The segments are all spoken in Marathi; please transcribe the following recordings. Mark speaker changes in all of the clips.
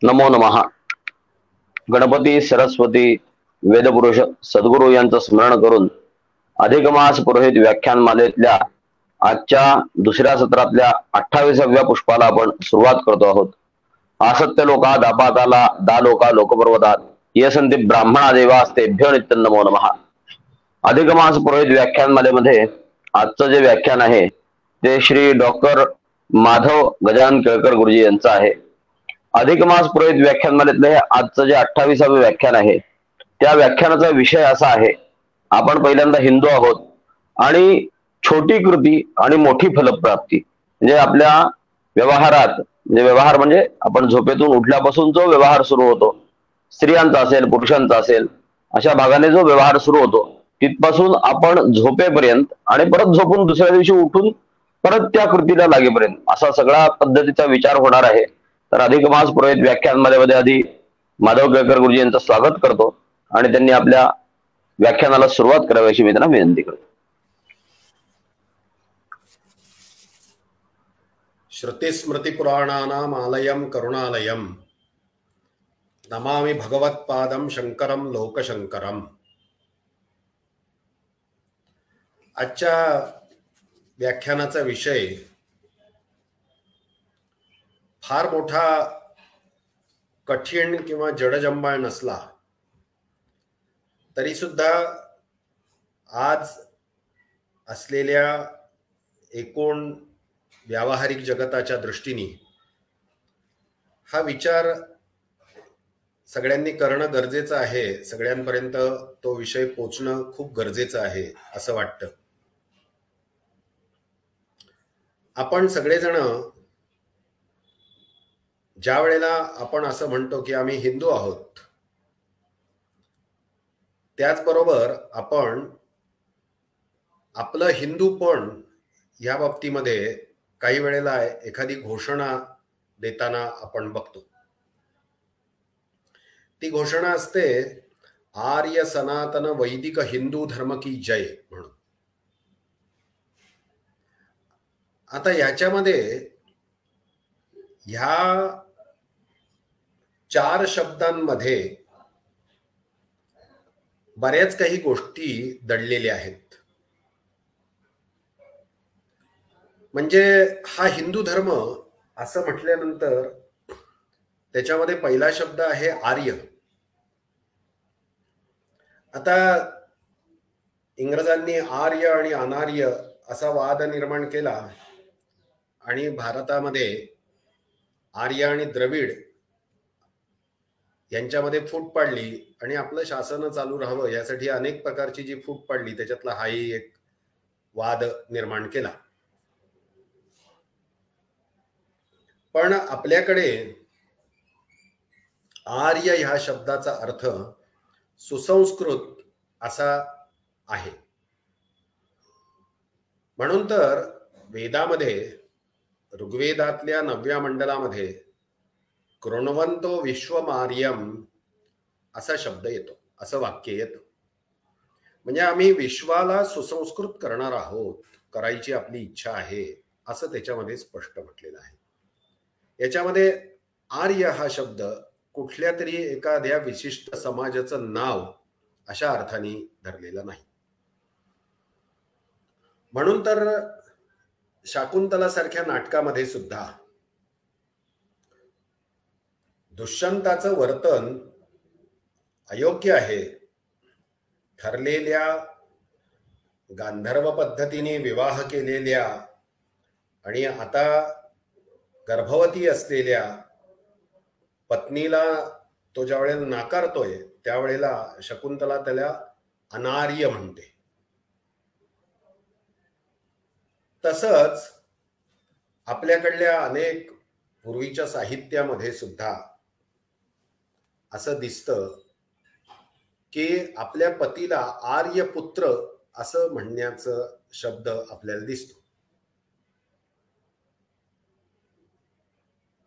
Speaker 1: नमो नमः. गणपती सरस्वती वेदपुरुष सद्गुरू यांचं स्मरण करून अधिक मास पुरोहित व्याख्यान मालेतल्या आजच्या दुसऱ्या सत्रातल्या 28व्या पुष्पाला आपण सुरुवात करतो आहोत. असत्य लोका दापाताला दा लोका लोकपर्वतात ये संती ब्राह्मणा देवास्तेभ्यो नित्य नमो नमः. अधिक मास पुरोहित व्याख्यान मालेमध्ये आजचं जे व्याख्यान आहे ते श्री डॉक्टर माधव गजानन केळकर गुरुजी यांचं आहे. अधिक मास पुरोहित व्याख्यानमालेतले हे आजचं जे 28वे व्याख्यान आहे त्या व्याख्यानाचा विषय असा आहे, आपण पहिल्यांदा हिंदू आहोत आणि छोटी कृती आणि मोठी फलप्राप्ती म्हणजे आपल्या व्यवहारात व्यवहार म्हणजे आपण झोपेतून उठल्यापासून जो व्यवहार सुरू होतो, स्त्रियांचा असेल पुरुषांचा असेल, अशा भागाने जो व्यवहार सुरू होतो तिथपासून आपण झोपेपर्यंत आणि परत झोपून दुसऱ्या दिवशी उठून परत त्या कृतीला लागेपर्यंत असा सगळा पद्धतीचा विचार होणार आहे. तर अधिक मास पुरोहित व्याख्यान मध्ये आधी माधव केळकर गुरुजी यांचं स्वागत करतो आणि त्यांनी आपल्या व्याख्यानाला सुरुवात करावी अशी मी त्यांना विनंती करतो.
Speaker 2: श्रुती स्मृती पुराणानाम आलयम करुणालयम नमामि भगवत्पादम शंकरम लोकशंकरम. आजच्या व्याख्यानाचा विषय फार मोठा कठीण किंवा जडजंबाळ नसला तरी सुद्धा आज असलेल्या एकूण व्यावहारिक जगताच्या दृष्टीने हा विचार सगळ्यांनी करणं गरजेचं आहे. सगळ्यांपर्यंत तो विषय पोचणं खूप गरजेचं आहे असं वाटतं. आपण सगळेजण ज्या वेळेला आपण असं म्हणतो की आम्ही हिंदू आहोत, त्याचबरोबर आपण आपलं हिंदूपण या बाबतीमध्ये काही वेळेला एखादी घोषणा देताना आपण बघतो. ती घोषणा असते आर्य सनातन वैदिक हिंदू धर्म की जय म्हणून. आता याच्यामध्ये ह्या 4 शब्दांमध्ये बऱ्याच काही गोष्टी दडलेल्या आहेत. म्हणजे हा हिंदू धर्म असं म्हटल्यानंतर त्याच्यामध्ये पहिला शब्द आहे आर्य. आता इंग्रजांनी आर्य आणि अनार्य असा वाद निर्माण केला आणि भारतामध्ये आर्य आणि द्रविड यांच्यामध्ये फूट पाडली आणि आपलं शासन चालू राहावं यासाठी अनेक प्रकारची जी फूट पाडली त्याच्यातला हाही एक वाद निर्माण केला. पण आपल्याकडे आर्य ह्या शब्दाचा अर्थ सुसंस्कृत असा आहे. म्हणून तर वेदामध्ये ऋग्वेदातल्या 9व्या मंडलामध्ये कृण्वन्तो विश्वमार्यम असा शब्द येतो, असं वाक्य येतं. म्हणजे आम्ही विश्वाला सुसंस्कृत करणार आहोत, करायची आपली इच्छा आहे असं त्याच्यामध्ये स्पष्ट म्हटलेलं आहे. याच्यामध्ये आर्य हा शब्द कुठल्या तरी एखाद्या विशिष्ट समाजाचं नाव अशा अर्थाने धरलेला नाही. म्हणून तर शाकुंतला सारख्या नाटकामध्ये सुद्धा दुष्यंताचं वर्तन अयोग्य आहे. ठरलेल्या गांधर्व पद्धतीने विवाह केलेल्या आणि आता गर्भवती असलेल्या पत्नीला तो ज्या वेळेला नाकारतोय त्यावेळेला शकुंतला त्याला अनार्य म्हणते. तसंच आपल्याकडल्या अनेक पूर्वीच्या साहित्यामध्ये सुद्धा असं दिसतं की आपल्या पतीला आर्यपुत्र असं म्हणण्याचं शब्द आपल्याला दिसतो.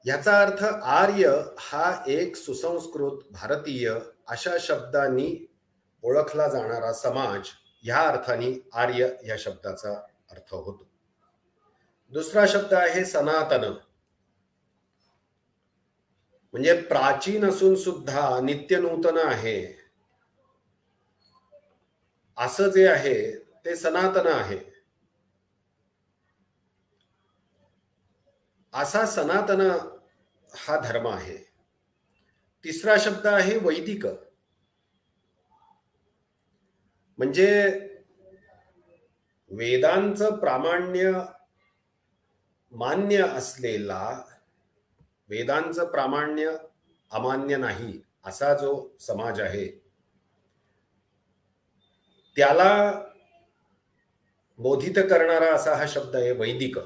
Speaker 2: याचा अर्थ आर्य हा एक सुसंस्कृत भारतीय अशा शब्दांनी ओळखला जाणारा समाज ह्या अर्थाने आर्य या शब्दाचा अर्थ होतो. दुसरा शब्द आहे सनातन. म्हणजे प्राचीन असून सुद्धा नित्य नूतन आहे असं जे आहे ते सनातन आहे. असा सनातन हा धर्म आहे. तिसरा शब्द आहे वैदिक. म्हणजे वेदांचं प्रामाण्य मान्य असलेला, वेदांचं प्रामाण्य अमान्य नाही असा जो समाज आहे त्याला बोधित करणारा असा हा शब्द आहे वैदिक.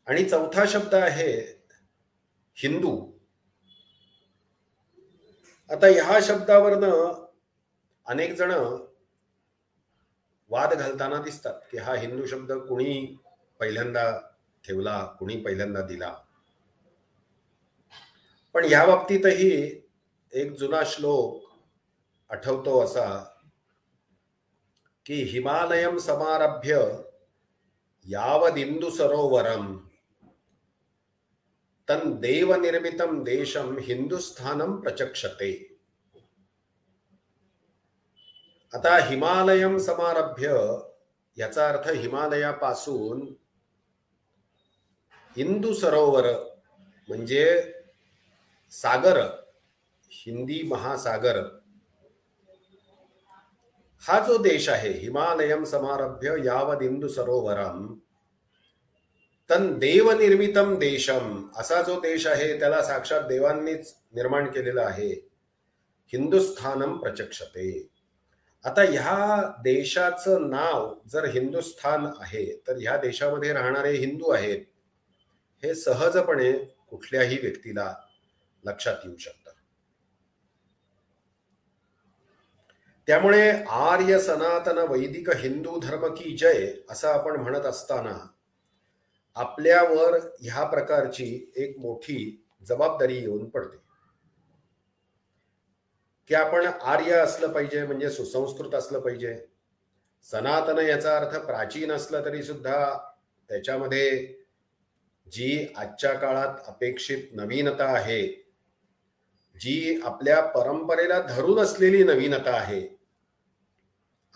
Speaker 2: आणि चौथा शब्द आहे हिंदू. आता ह्या शब्दावरनं अनेक जण वाद घालताना दिसतात की हा हिंदू शब्द कुणी पहिल्यांदा ठेवला, कुणी पहिल्यांदा दिला. पण ह्या बाबतीतही एक जुना श्लोक आठवतो असा की हिमालयम समारभ्य यावदिंदु सरोवरम तन देव निर्मितम देशम हिंदुस्थानम प्रचक्षते. आता हिमालयम समारभ्य याचा अर्थ हिमालयापासून हिंदू सरोवर म्हणजे सागर, हिंदी महासागर, हा जो देश आहे हिमालयम समारभ्य यावदिंदु सरोवरम तन देव निर्मितम देशम, असा जो देश आहे त्याला साक्षात देवांनीच निर्माण केलेला आहे. हिंदुस्थानम प्रचक्षते. आता ह्या देशाचं नाव जर हिंदुस्थान आहे तर ह्या देशामध्ये राहणारे हिंदू आहेत हे सहजपणे कुठल्याही व्यक्तीला लक्षात येऊ शकतं. त्यामुळे आर्य सनातन वैदिक हिंदू धर्म की जय असं आपण म्हणत असताना आपल्यावर ह्या प्रकारची एक मोठी जबाबदारी येऊन पडते की आपण आर्य असलं पाहिजे, म्हणजे सुसंस्कृत असलं पाहिजे. सनातन याचा अर्थ प्राचीन असलं तरी सुद्धा त्याच्यामध्ये जी आजच्या काळात अपेक्षित नवीनता आहे, जी आपल्या परंपरेला धरून असलेली नवीनता आहे,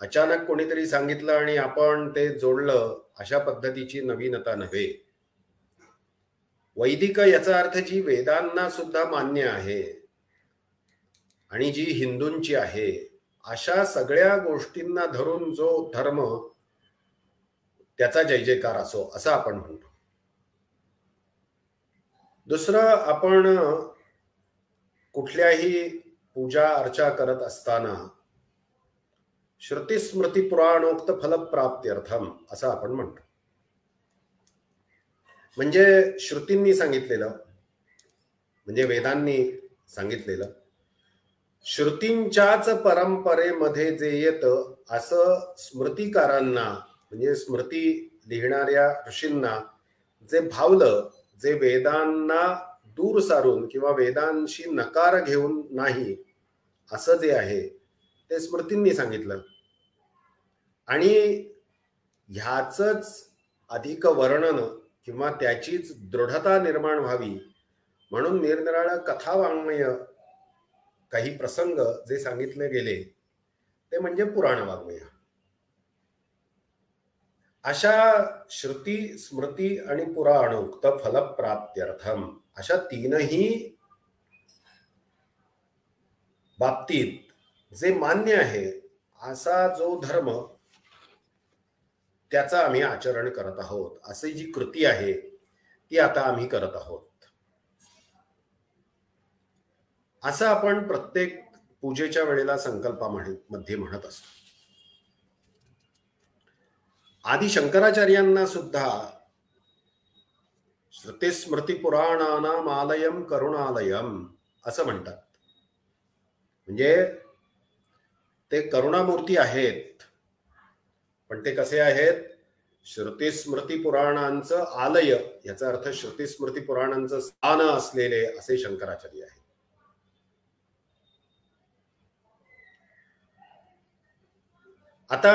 Speaker 2: अचानक कोणीतरी सांगितलं आणि आपण ते जोडलं अशा पद्धतीची नवीनता नव्हे. वैदिक याचा अर्थ जी वेदांना सुद्धा मान्य आहे आणि जी हिंदूंची आहे, अशा सगळ्या गोष्टींना धरून जो धर्म त्याचा जय जयकार असो असं आपण म्हणतो. दुसरं, आपण कुठल्याही पूजा अर्चा करत असताना श्रुती स्मृती पुराणोक्त फलप्राप्त्यर्थम असं आपण म्हणतो. म्हणजे श्रुतींनी सांगितलेलं, म्हणजे वेदांनी सांगितलेलं, श्रुतींच्याच परंपरेमध्ये जे येतं असं स्मृतिकारांना, म्हणजे स्मृती लिहिणाऱ्या ऋषींना जे भावलं, जे वेदांना दूर सारून किंवा वेदांशी नकार घेऊन नाही असं जे आहे ते स्मृतींनी सांगितलं. आणि ह्याचंच अधिक वर्णन किंवा त्याचीच दृढता निर्माण व्हावी म्हणून निरनिराळ्या कथा वाङ्मय काही प्रसंग जे सांगितले गेले ते म्हणजे पुराण वाङ्मय. अशा श्रुती स्मृती आणि पुराणोक्त फलप्राप्त्यर्थम अशा तीनही बाबतीत जे मान्य आहे असा जो धर्म त्याचा आम्ही आचरण करत आहोत. अशी जी कृती आहे ती आता आम्ही करत आहोत. असं आपण प्रत्येक पूजेच्या वेळेला संकल्पामध्ये म्हणत असतो. आदि शंकराचार्यांना सुद्धा श्रुती स्मृती पुराणानाम आलयम करुणालयम असं म्हणतात. म्हणजे ते करुणामूर्ती आहेत, पण ते कसे आहेत? श्रुती स्मृती पुराणांचं आलय, याचा अर्थ श्रुती स्मृती पुराणांचं स्थान असलेले असे शंकराचार्य आहेत. आता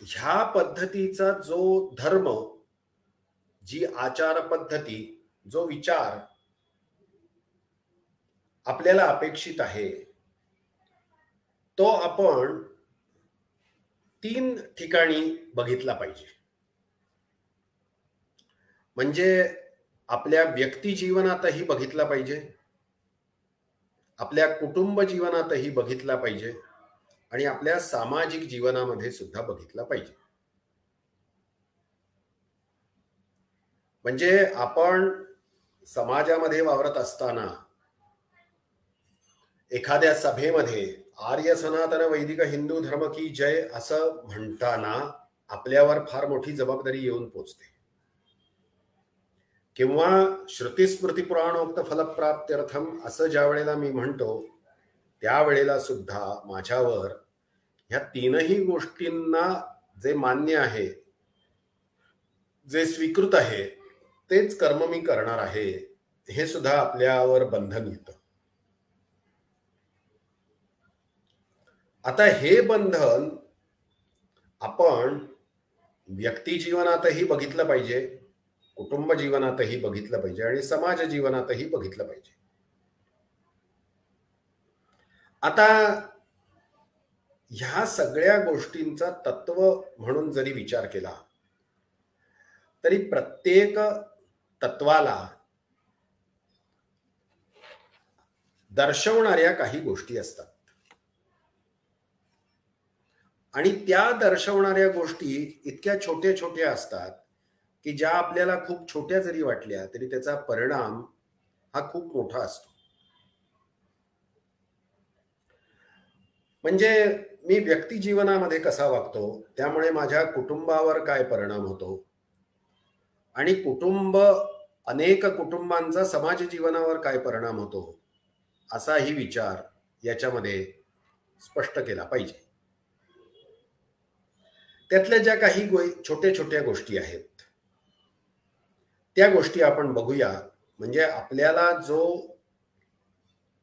Speaker 2: ह्या पद्धतीचा जो धर्म, जी आचार पद्धती, जो विचार आपल्याला अपेक्षित आहे तो आपण 3 ठिकाणी बघितला पाहिजे. म्हणजे आपल्या व्यक्ती जीवनातही बघितला पाहिजे, आपल्या कुटुंब जीवनातही बघितला पाहिजे आणि आपल्या सामाजिक जीवनामध्ये सुद्धा बघितला पाहिजे. म्हणजे आपण समाजामध्ये वावरत असताना एखाद्या सभेमध्ये आर्य सनातन वैदिक हिंदू धर्म की जय असं म्हणताना आपल्यावर फार मोठी जबाबदारी येऊन पोचते. किंवा श्रुतिस्मृती पुराणोक्त फलप्राप्त्यर्थम असं ज्या वेळेला मी म्हणतो त्यावेळेला सुद्धा माझ्यावर ह्या 3ही गोष्टींना जे मान्य आहे, जे स्वीकृत आहे, तेच कर्म मी करणार आहे, हे सुद्धा आपल्यावर बंधन येतं. आता हे बंधन आपण व्यक्ती जीवनातही बघितलं पाहिजे, कुटुंब जीवनातही बघितलं पाहिजे आणि समाज जीवनातही बघितलं पाहिजे. आता ह्या सगळ्या गोष्टींचा तत्व म्हणून जरी विचार केला तरी प्रत्येक तत्वाला दर्शवणाऱ्या काही गोष्टी असतात आणि त्या दर्शवणाऱ्या गोष्टी इतक्या छोट्या छोट्या असतात की ज्या आपल्याला खूप छोट्या जरी वाटल्या तरी त्याचा परिणाम हा खूप मोठा असतो. म्हणजे मी व्यक्ती जीवनामध्ये कसा वागतो त्यामुळे माझ्या कुटुंबावर काय परिणाम होतो आणि अनेक कुटुंबांचा समाज जीवनावर काय परिणाम होतो असाही विचार याच्यामध्ये स्पष्ट केला पाहिजे. त्यातल्या ज्या काही छोट्या छोट्या गोष्टी आहेत त्या गोष्टी आपण बघूया. म्हणजे आपल्याला जो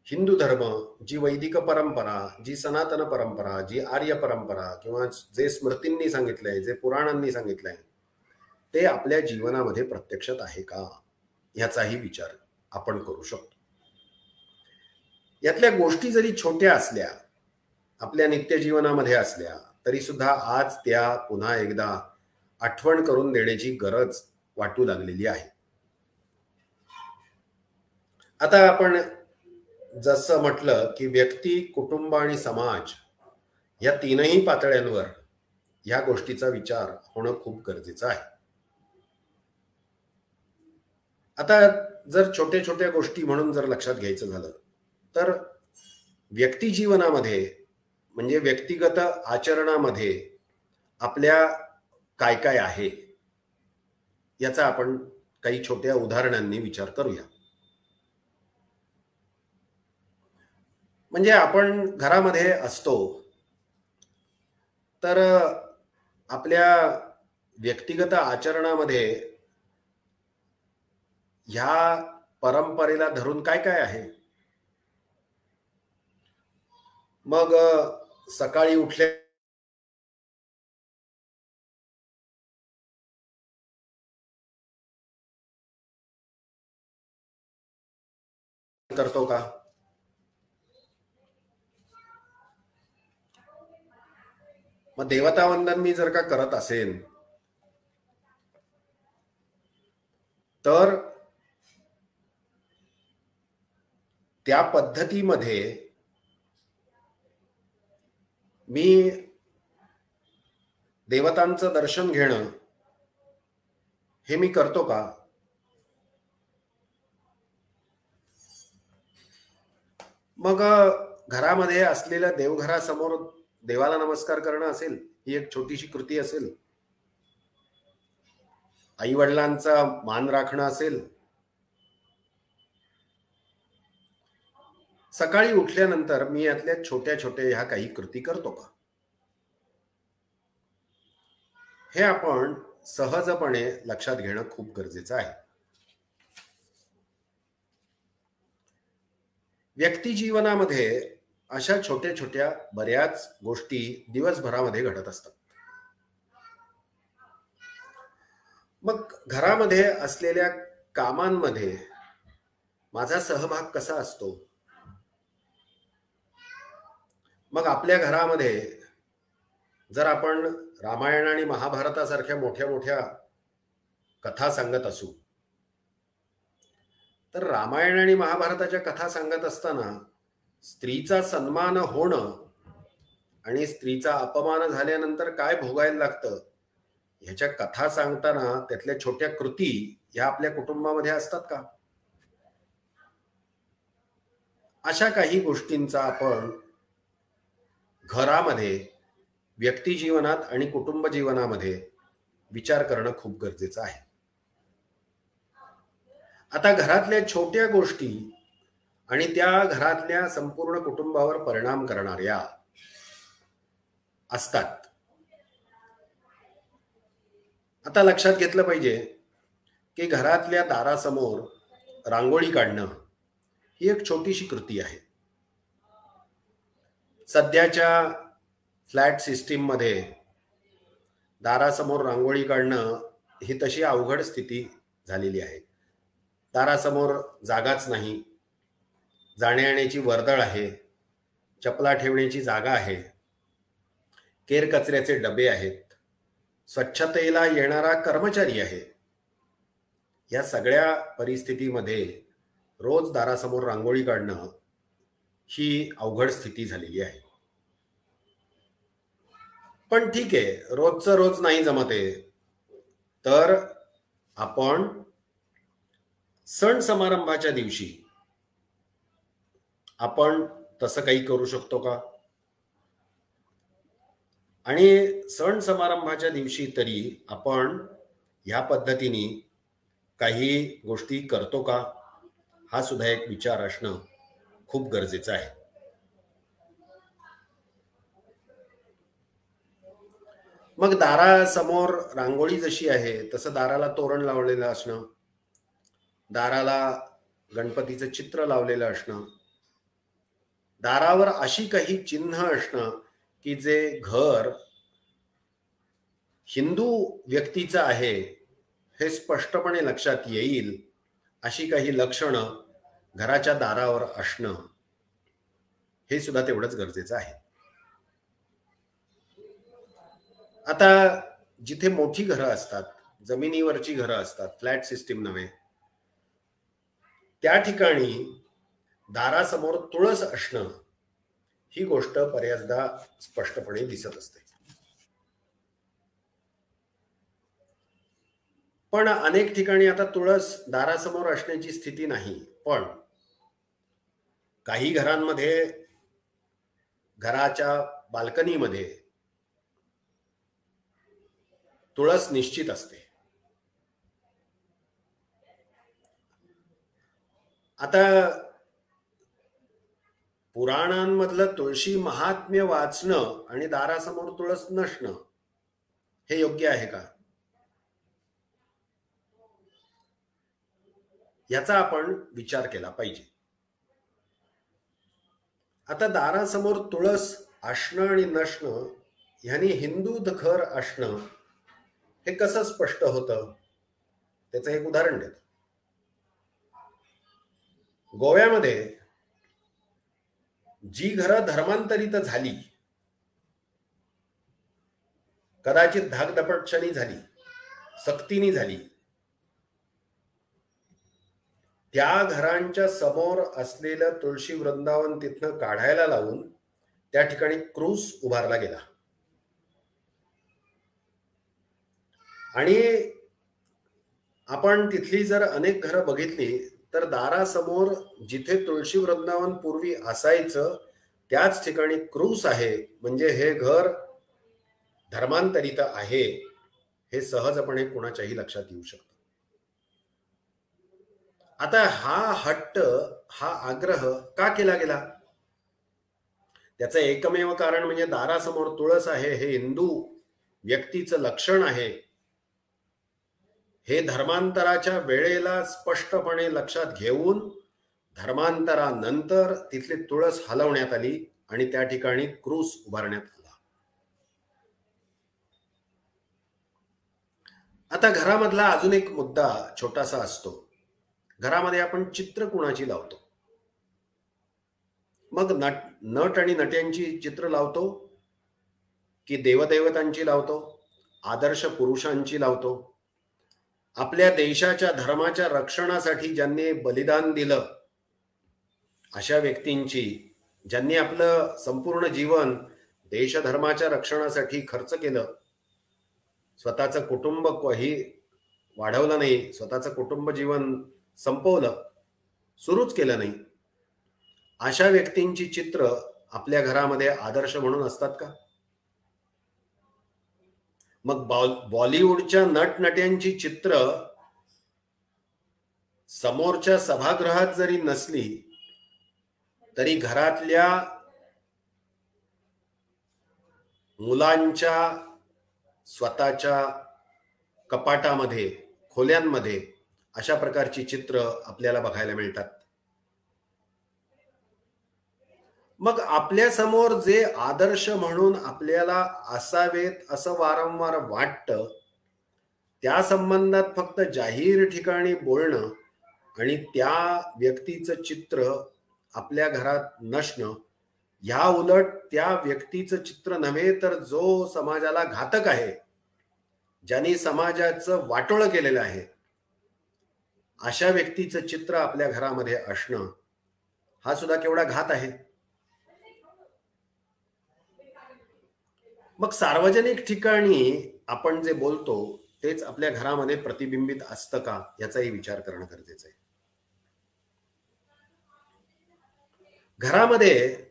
Speaker 2: हिंदू धर्म, जी वैदिक परंपरा, जी सनातन परंपरा, जी आर्य परंपरा किंवा जे स्मृतींनी सांगितलंय, जे पुराणांनी सांगितलंय ते आपल्या जीवनामध्ये प्रत्यक्षात आहे का ह्याचाही विचार आपण करू शकतो. यातल्या गोष्टी जरी छोट्या असल्या, आपल्या नित्य जीवनामध्ये असल्या तरी सुद्धा आज त्या पुन्हा एकदा आठवण करून देण्याची गरज वाटू लागलेली आहे. आता आपण जसं म्हटलं की व्यक्ती, कुटुंब आणि समाज या 3ही पातळ्यांवर या गोष्टीचा विचार होणं खूप गरजेचं आहे. आता जर छोट्या छोट्या गोष्टी म्हणून जर लक्षात घ्यायचं झालं तर व्यक्ती जीवनामध्ये म्हणजे व्यक्तिगत आचरणामध्ये आपल्या काय काय आहे याचा आपण काही छोट्या उदाहरणांनी विचार करूया. म्हणजे आपण घरामध्ये असतो तर आपल्या व्यक्तिगत आचरणामध्ये ह्या परंपरेला धरून काय काय आहे. मग सकाळी उठल्या करतो का? मग देवता वंदन मी जर का करत असेल तर त्या पद्धतीमध्ये मी देवतांचं दर्शन घेणं हे मी करतो का? मग घरामध्ये असलेल्या देवघरासमोर देवाला नमस्कार करणं असेल, ही एक छोटीशी कृती असेल. आई वडिलांचा मान राखणं असेल. सकाळी उठल्यानंतर मी यातल्या छोट्या छोट्या ह्या काही कृती करतो का? हे आपण सहजपणे लक्षात घेणं खूप गरजेचं आहे. व्यक्ती जीवनामध्ये अशा छोट्या छोट्या बऱ्याच गोष्टी दिवसभरामध्ये घडत असतात. मग घरामध्ये असलेल्या कामांमध्ये माझा सहभाग कसा असतो मग आपल्या घरामध्ये जर आपण रामायण आणि महाभारतासारख्या मोठ्या मोठ्या कथा सांगत असू, तर रामायण आणि महाभारताच्या कथा सांगत असताना स्त्रीचा सन्मान होणं आणि स्त्रीचा अपमान झाल्यानंतर काय भोगायला लागतं ह्याच्या कथा सांगताना त्यातल्या छोट्या कृती ह्या आपल्या कुटुंबामध्ये असतात का? अशा काही गोष्टींचा आपण घरामध्ये, व्यक्ती जीवनात आणि कुटुंब जीवनामध्ये विचार करणं खूप गरजेचं आहे. आता घरातल्या छोट्या गोष्टी आणि त्या घरातल्या संपूर्ण कुटुंबावर परिणाम करणाऱ्या असतात. आता लक्षात घेतलं पाहिजे की घरातल्या दारासमोर रांगोळी काढणं ही एक छोटीशी कृती आहे. सध्याच्या फ्लॅट सिस्टीम मध्ये दारासमोर रांगोळी काढणं ही तशी अवघड स्थिती झालेली आहे. दारासमोर जागाच नाही, जाण्या येण्याची वर्दळ आहे, चपला ठेवण्याची जागा आहे, केर कचऱ्याचे डबे आहेत, स्वच्छतेला येणारा कर्मचारी आहे. या सगळ्या परिस्थितीमध्ये रोज दारासमोर रांगोळी काढणं ही अवघड स्थिती झालेली आहे. पण ठीक आहे, रोजचं रोज नाही जमते, तर आपण सण समारंभाच्या दिवशी आपण तसं काही करू शकतो का? आणि सण समारंभाच्या दिवशी तरी आपण ह्या पद्धतीने काही गोष्टी करतो का, हा सुद्धा एक विचार असणं खूप गरजेचं आहे. मग दारासमोर रांगोळी जशी आहे तसं दाराला तोरण लावलेलं असणं, दाराला गणपतीचं चित्र लावलेलं असणं, दारावर अशी काही चिन्ह असणं की जे घर हिंदू व्यक्तीचं आहे हे स्पष्टपणे लक्षात येईल, अशी काही लक्षणं घराच्या दारावर असणं हे सुद्धा तेवढंच गरजेचं आहे. आता जिथे मोठी घरं असतात, जमिनीवरची घरं असतात, फ्लॅट सिस्टीम नव्हे, त्या ठिकाणी दारासमोर तुळस असणं ही गोष्ट बऱ्याचदा स्पष्टपणे दिसत असते. पण अनेक ठिकाणी आता तुळस दारासमोर असण्याची स्थिती नाही, पण काही घरांमध्ये घराच्या बाल्कनीमध्ये तुळस निश्चित असते. आता पुराणांमधलं तुळशी महात्म्य वाचणं आणि दारासमोर तुळस नसणं हे योग्य आहे का, याचा आपण विचार केला पाहिजे. आता दारासमोर तुळस असणं आणि नसणं ह्यानी हिंदू घर असणं हे कसं स्पष्ट होतं, त्याचं एक उदाहरण देतो. गोव्यामध्ये जी घरं धर्मांतरित झाली, कदाचित धाकदपटशाही झाली, सक्तीने झाली, त्या घरांच्या समोर असलेलं तुळशी वृंदावन तिथनं काढायला लावून त्या ठिकाणी क्रूस उभारला गेला. आणि आपण तिथली जर अनेक घरं बघितली तर दारासमोर जिथे तुळशी वृंदावन पूर्वी असायचं त्याच ठिकाणी क्रूस आहे, म्हणजे हे घर धर्मांतरित आहे हे सहजपणे कुणाच्याही लक्षात येऊ शकतं. आता हा हट्ट, हा आग्रह का केला गेला, त्याचं एकमेव कारण म्हणजे दारासमोर तुळस आहे हे हिंदू व्यक्तीचं लक्षण आहे, हे धर्मांतराच्या वेळेला स्पष्टपणे लक्षात घेऊन धर्मांतरानंतर तिथली तुळस हलवण्यात आली आणि त्या ठिकाणी क्रूस उभारण्यात आला. आता घरामधला अजून एक मुद्दा छोटासा असतो. घरामध्ये आपण चित्र कुणाची लावतो, मग नट आणि नट्यांची चित्र लावतो की देवदेवतांची लावतो, आदर्श पुरुषांची लावतो, आपल्या देशाच्या धर्माच्या रक्षणासाठी ज्यांनी बलिदान दिलं अशा व्यक्तींची, ज्यांनी आपलं संपूर्ण जीवन देशधर्माच्या रक्षणासाठी खर्च केलं, स्वतःचं कुटुंब काही वाढवलं नाही, स्वतःचं कुटुंब जीवन संपवलं, सुरूच केलं नाही, अशा व्यक्तींची चित्र आपल्या घरामध्ये आदर्श म्हणून असतात का? मग बॉलिवूडच्या नटनट्यांची चित्र समोरच्या सभागृहात जरी नसली तरी घरातल्या मुलांच्या स्वतःच्या कपाटामध्ये, खोल्यांमध्ये अशा प्रकारची चित्र आपल्याला बघायला मिळतात. मग आपल्या समोर जे आदर्श म्हणून आपल्याला असावेत असं वारंवार वाटतं, त्या संबंधात फक्त जाहीर ठिकाणी बोलणं आणि त्या व्यक्तीचं चित्र आपल्या घरात नसणं, ह्या उलट त्या व्यक्तीचं चित्र नव्हे तर जो समाजाला घातक आहे, ज्यांनी समाजाचं वाटोळं केलेलं आहे, अशा व्यक्तीचं चित्र आपल्या घरामध्ये असणं हा सुद्धा केवढा घात आहे. मग सार्वजनिक ठिकाणी आपण जे बोलतो तेच आपल्या घरामध्ये प्रतिबिंबित असतं का, याचाही विचार करणं गरजेचं आहे. घरामध्ये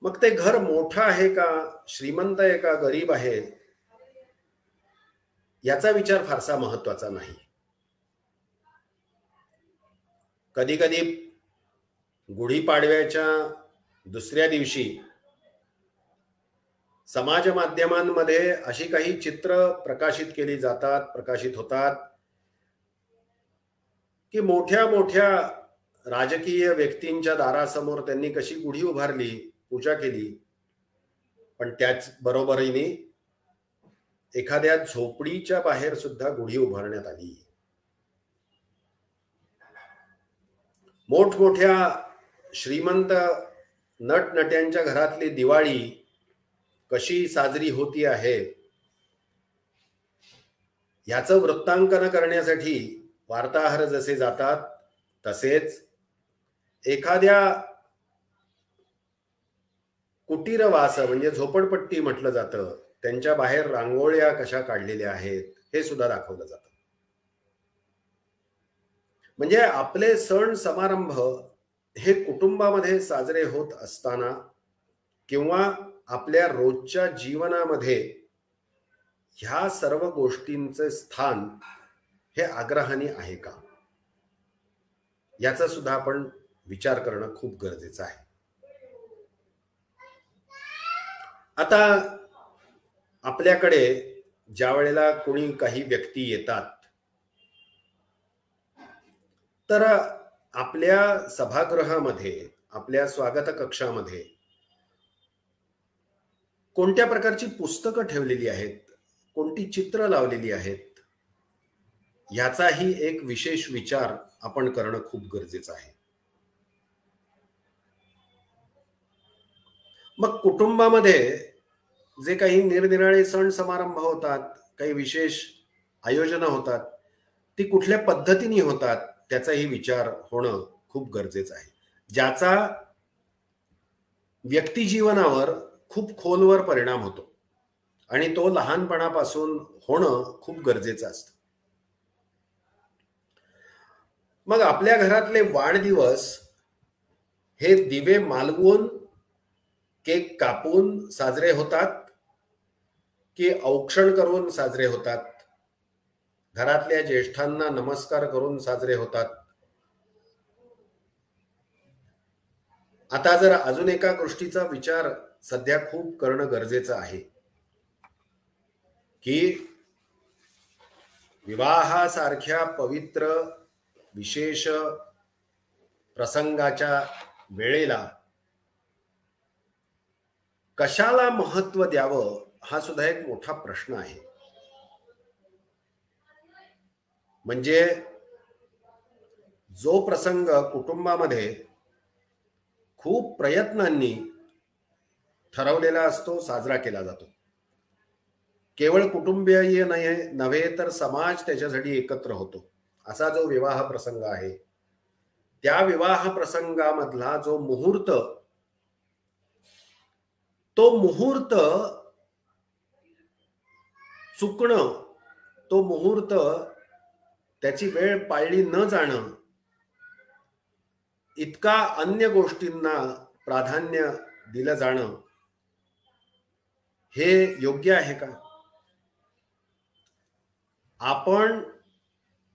Speaker 2: मग ते घर मोठं आहे का, श्रीमंत आहे का, गरीब आहे, याचा विचार फारसा महत्वाचा नाही. कधी कधी गुढीपाडव्याच्या दुसऱ्या दिवशी समाज माध्यमांमध्ये अशी काही चित्र प्रकाशित केली जातात, प्रकाशित होतात की मोठ्या मोठ्या राजकीय व्यक्तींच्या दारासमोर त्यांनी कशी गुढी उभारली, पूजा केली, पण त्याच बरोबरीने एखाद्या झोपडीच्या बाहेर सुद्धा गुढी उभारण्यात आली. मोठमोठ्या श्रीमंत नटनट्यांच्या घरातली दिवाळी कशी साजरी होती आहे याचं वृत्तांकन करण्यासाठी वार्ताहर जसे जातात, तसेच एखाद्या कुटीरवास म्हणजे झोपडपट्टी म्हटलं जातं, त्यांच्या बाहेर रांगोळ्या कशा काढलेल्या आहेत हे सुद्धा दाखवलं जातं. म्हणजे आपले सण समारंभ हे कुटुंबामध्ये साजरे होत असताना किंवा आपल्या रोजच्या जीवनामध्ये ह्या सर्व गोष्टींचे स्थान हे आग्रहाने आहे का, याचा सुद्धा आपण विचार करणं खूप गरजेचं आहे. आता आपल्याकडे ज्या वेळेला कोणी काही व्यक्ती येतात तर आपल्या सभागृहामध्ये, आपल्या स्वागत कक्षामध्ये कोणत्या प्रकारची पुस्तकं ठेवलेली आहेत, कोणती चित्र लावलेली आहेत, याचाही एक विशेष विचार आपण करणं खूप गरजेचं आहे. मग कुटुंबामध्ये जे काही निरनिराळे सण समारंभ होतात, काही विशेष आयोजन होतात, ती कुठल्या पद्धतीने होतात त्याचाही विचार होणं खूप गरजेचं आहे, ज्याचा व्यक्ती जीवनावर खूप खोलवर परिणाम होतो आणि तो लहानपणापासून होणं खूप गरजेचं असतं. मग आपल्या घरातले वाढदिवस हे दिवे मालवून, केक कापून साजरे होतात की औक्षण करून साजरे होतात, घरातल्या ज्येष्ठांना नमस्कार करून साजरे होतात? आता जर अजून एका गोष्टीचा विचार सध्या खूप करणं गरजेचं आहे की विवाहासारख्या पवित्र विशेष प्रसंगाच्या वेळेला कशाला महत्व द्यावं हा सुद्धा एक मोठा प्रश्न आहे. म्हणजे जो प्रसंग कुटुंबामध्ये खूप प्रयत्नांनी ठरवलेला असतो, साजरा केला जातो. केवळ कुटुंबीय नव्हे तर समाज त्याच्यासाठी एकत्र होतो. असा जो विवाह प्रसंग आहे, त्या विवाह प्रसंगामधला जो मुहूर्त, तो मुहूर्त चुकणं, तो मुहूर्त त्याची वेळ पाळली न जाणं, इतका अन्य गोष्टींना प्राधान्य दिलं जाणं हे योग्य आहे का? आपण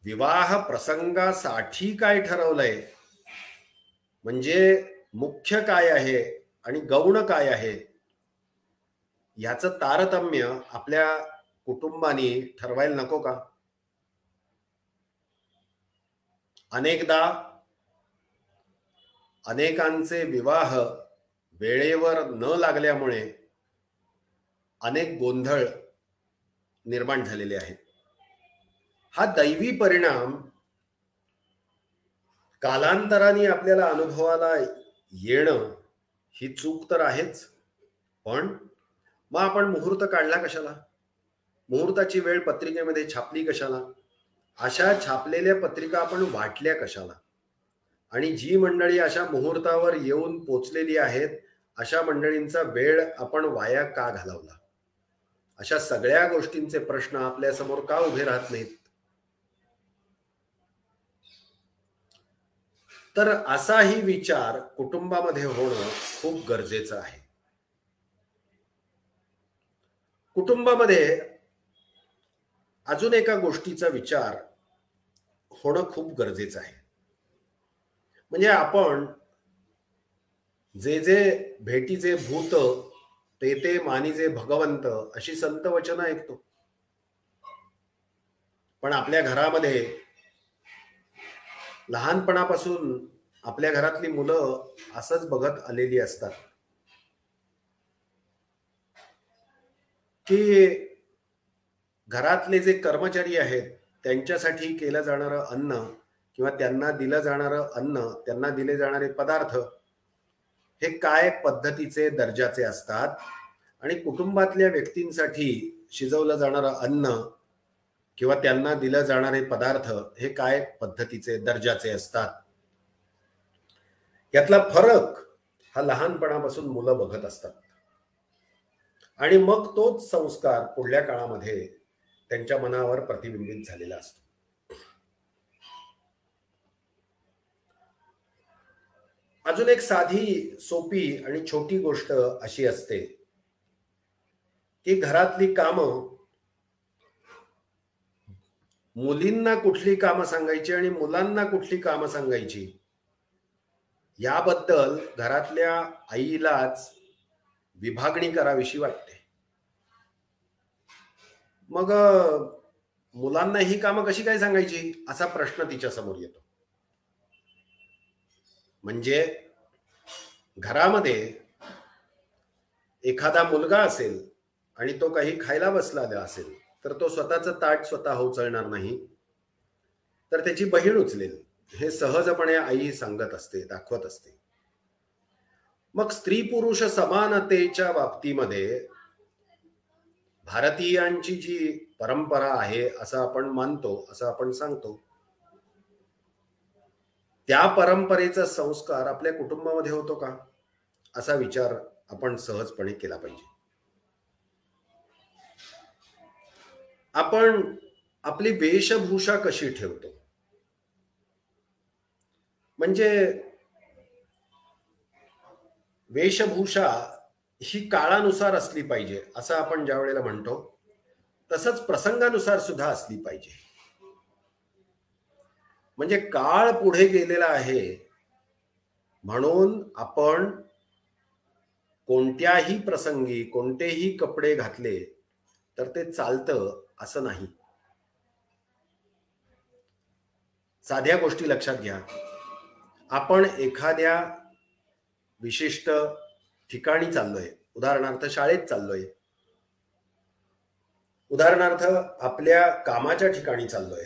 Speaker 2: विवाह प्रसंगासाठी काय ठरवलंय, म्हणजे मुख्य काय आहे आणि गौण काय आहे, याचं तारतम्य आपल्या कुटुंबाने ठरवायला नको का? अनेकदा अनेकांचे विवाह वेळेवर न लागल्यामुळे अनेक गोंधळ निर्माण झालेले आहेत. हा दैवी परिणाम कालांतराने आपल्याला अनुभवाला येणं ही चूक तर आहेच, पण मग आपण मुहूर्त काढला कशाला? मुहूर्ताची वेळ पत्रिकेमध्ये छापली कशाला? अशा छापलेल्या पत्रिका आपण वाटल्या कशाला? आणि जी मंडळी अशा मुहूर्तावर येऊन पोचलेली आहेत, अशा मंडळींचा वेळ आपण वाया का घालवला? अशा सगळ्या गोष्टींचे प्रश्न आपल्या समोर का उभे राहत नाहीत? तर असाही विचार कुटुंबामध्ये होणं खूप गरजेचं आहे. कुटुंबामध्ये अजून एका गोष्टीचा विचार होणं खूप गरजेचं आहे. म्हणजे आपण जे जे भेटीचे भूत ते ते मानिजे भगवंत अशी संत वचनं ऐकतो, पण आपल्या घरामध्ये लहानपणापासून आपल्या घरातली मुलं असंच बघत आलेली असतात की घरातले जे कर्मचारी आहेत त्यांच्यासाठी केलं जाणारं अन्न किंवा त्यांना दिलं जाणारं अन्न, त्यांना दिले जाणारे पदार्थ हे काय पद्धतीचे दर्जाचे असतात, आणि कुटुंबातल्या व्यक्तींसाठी शिजवलं जाणारं अन्न किंवा त्यांना दिले जाणारे पदार्थ हे काय पद्धतीचे दर्जाचे असतात. यातला फरक हा लहानपणापासून मुलं बघत असतात, आणि मग तोच संस्कार पुढल्या काळामध्ये त्यांच्या मनावर प्रतिबिंबित झालेला असतो. अजून एक साधी, सोपी आणि छोटी गोष्ट अशी असते की घरातली कामं, मुलींना कुठली कामं सांगायची आणि मुलांना कुठली कामं सांगायची याबद्दल घरातल्या आईलाच विभागणी करावीशी वाटते. मग मुलांना ही कामं कशी काय सांगायची असा प्रश्न तिच्या समोर येतो. म्हणजे घरामध्ये एखादा मुलगा असेल आणि तो काही खायला बसलेला असेल तर तो स्वतःचं ताट स्वतः उचलणार नाही, तर त्याची बहीण उचलेल, हे सहजपणे आई सांगत असते, दाखवत असते. मग स्त्री पुरुष समानतेच्या बाबतीमध्ये भारतीयांची जी परंपरा आहे असं आपण मानतो, असं आपण सांगतो, त्या परंपरेचा संस्कार आपल्या कुटुंबामध्ये होतो का असा विचार आपण सहजपणे केला पाहिजे. आपण आपली वेशभूषा कशी ठेवतो, म्हणजे वेशभूषा ही काळानुसार असली पाहिजे असं आपण ज्या वेळेला म्हणतो, तसंच प्रसंगानुसार सुद्धा असली पाहिजे. म्हणजे काळ पुढे गेलेला आहे म्हणून आपण कोणत्याही प्रसंगी कोणतेही कपडे घातले तर ते चालतं असं नाही. साध्या गोष्टी लक्षात घ्या. आपण एखाद्या विशिष्ट ठिकाणी चाललोय, उदाहरणार्थ शाळेत चाललोय, उदाहरणार्थ आपल्या कामाच्या ठिकाणी चाललोय,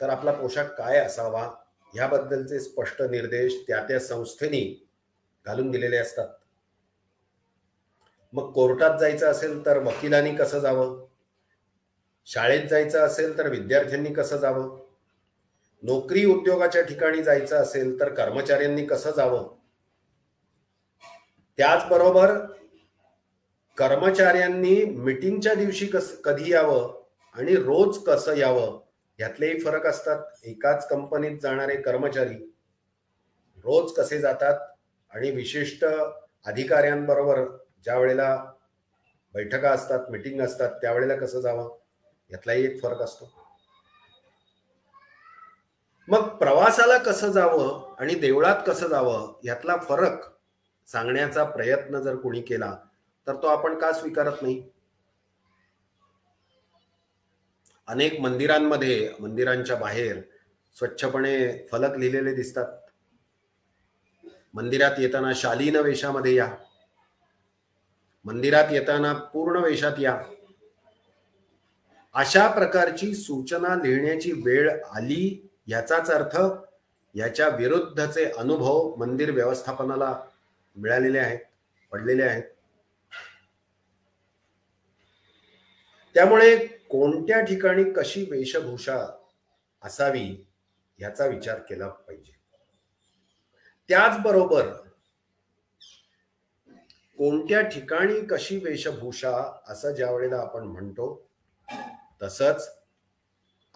Speaker 2: तर आपला पोशाख काय असावा याबद्दलचे स्पष्ट निर्देश त्या त्या संस्थेने घालून दिलेले असतात. मग कोर्टात जायचं असेल तर वकिलांनी कसं जावं, शाळेत जायचं असेल तर विद्यार्थ्यांनी कसं जावं, नोकरी उद्योगाच्या ठिकाणी जायचं असेल तर कर्मचाऱ्यांनी कसं जावं, त्याचबरोबर कर्मचाऱ्यांनी मीटिंगच्या दिवशी कधी यावं आणि रोज कसं यावं यातलेही फरक असतात. एकाच कंपनीत जाणारे कर्मचारी रोज कसे जातात आणि विशिष्ट अधिकाऱ्यांबरोबर ज्या वेळेला बैठका असतात, मीटिंग असतात, त्यावेळेला कसं जावं यातलाही एक फरक असतो. मग प्रवासाला कसं जावं आणि देवळात कसं जावं यातला फरक सांगण्याचा प्रयत्न जर कोणी केला तर तो आपण का स्वीकारत नाही? अनेक मंदिरांमध्ये, मंदिरांच्या बाहेर स्वच्छपणे फलक लिहिलेले दिसतात. मंदिरात येताना शालीन वेशामध्ये या, मंदिरात येताना पूर्ण वेशात या, अशा प्रकारची सूचना लिहिण्याची वेळ आली याचाच अर्थ याच्या विरुद्धचे अनुभव मंदिर व्यवस्थापनाला मिळालेले आहेत, पडलेले आहेत. त्यामुळे कोणत्या ठिकाणी कशी वेशभूषा असावी याचा विचार केला पाहिजे. त्याचबरोबर कोणत्या ठिकाणी कशी वेशभूषा असं ज्या वेळेला आपण म्हणतो, तसंच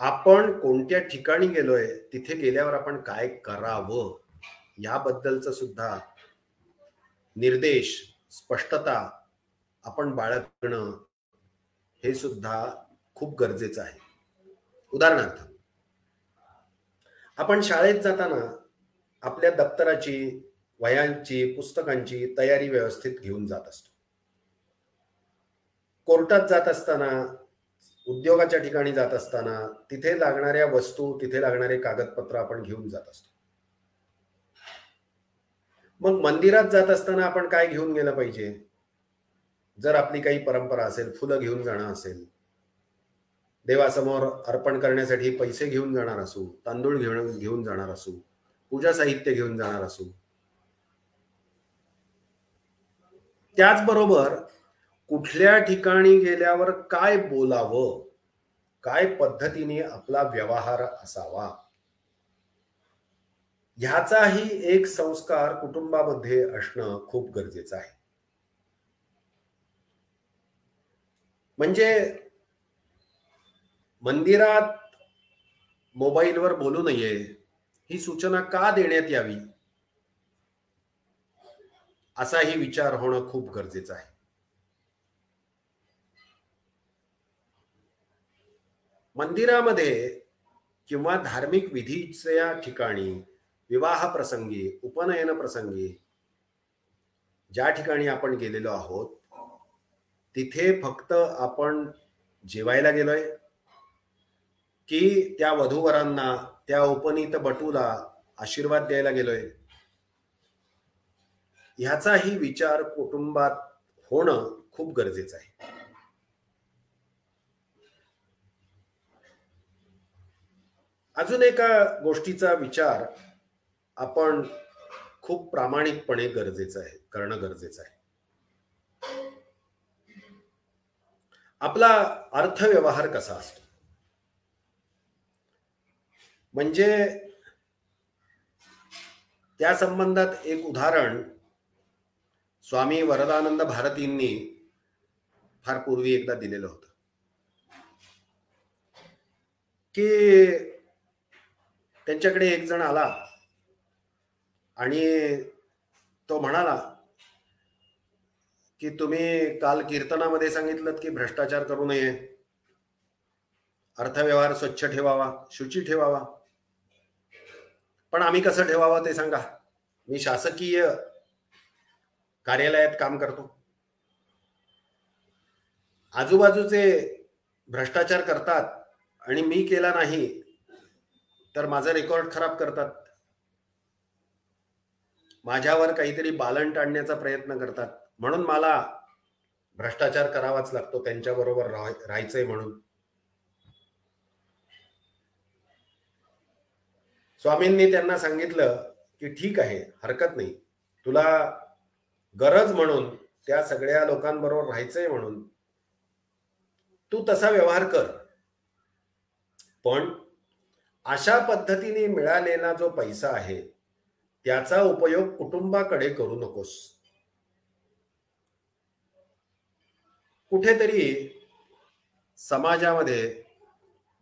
Speaker 2: आपण कोणत्या ठिकाणी गेलोय तिथे गेल्यावर आपण काय करावं याबद्दलचं सुद्धा निर्देश, स्पष्टता आपण बाळगणं हे सुद्धा खूप गरजेचं आहे. उदाहरणार्थ, आपण शाळेत जाताना आपल्या दप्तराची, वह्यांची, पुस्तकांची तयारी व्यवस्थित घेऊन जात असतो. कोर्टात जात असताना, उद्योगाच्या ठिकाणी जात असताना तिथे लागणाऱ्या वस्तू, तिथे लागणारे कागदपत्र आपण घेऊन जात असतो. मग मंदिरात जात असताना आपण काय घेऊन गेलं पाहिजे? जर आपली काही परंपरा असेल, फुलं घेऊन जाणं असेल, देवासमोर अर्पण करण्यासाठी पैसे घेऊन जाणार असू, तांदूळ घेऊन जाणार असू, पूजा साहित्य घेऊन जाणार असू, त्याचबरोबर कुठल्या ठिकाणी गेल्यावर काय बोलावं, काय पद्धतीने आपला व्यवहार असावा, ह्याचाही एक संस्कार कुटुंबामध्ये असणं खूप गरजेचं आहे. म्हणजे मंदिरात मोबाईलवर बोलू नये ही सूचना का देण्यात यावी असाही विचार होणं खूप गरजेचं आहे. मंदिरामध्ये किंवा धार्मिक विधीच्या ठिकाणी, विवाह प्रसंगी, उपनयन प्रसंगी ज्या ठिकाणी आपण गेलेलो आहोत तिथे फक्त आपण जेवायला गेलोय की त्या वधूवरांना, त्या उपनीत बटूला आशीर्वाद द्यायला गेलोय, ह्याचाही विचार कुटुंबात होणं खूप गरजेचं आहे. अजून एका गोष्टीचा विचार आपण खूप प्रामाणिकपणे करणं गरजेचं आहे. आपला अर्थव्यवहार कसा असतो, म्हणजे त्या संबंधात एक उदाहरण स्वामी वरदानंद भारतींनी फार पूर्वी एकदा दिलेलं होतं की त्यांच्याकडे एक जण आला आणि तो म्हणाला की तुम्ही काल कीर्तनामध्ये सांगितलं की भ्रष्टाचार करू नये, अर्थव्यवहार स्वच्छ ठेवावा, शुची ठेवावा, पण आम्ही कसं ठेवावं ते सांगा. मी शासकीय कार्यालयात काम करतो, आजूबाजूचे भ्रष्टाचार करतात आणि मी केला नाही तर माझा रेकॉर्ड खराब करतात, माझ्यावर काहीतरी बालन टाळण्याचा प्रयत्न करतात, म्हणून मला भ्रष्टाचार करावाच लागतो त्यांच्याबरोबर राहायचंय म्हणून. स्वामींनी त्यांना सांगितलं की ठीक आहे, हरकत नाही, तुला गरज म्हणून त्या सगळ्या लोकांबरोबर राहायचंय म्हणून तू तसा व्यवहार कर, पण अशा पद्धतीने मिळालेला जो पैसा आहे त्याचा उपयोग कुटुंबाकडे करू नकोस. कुठेतरी समाजामध्ये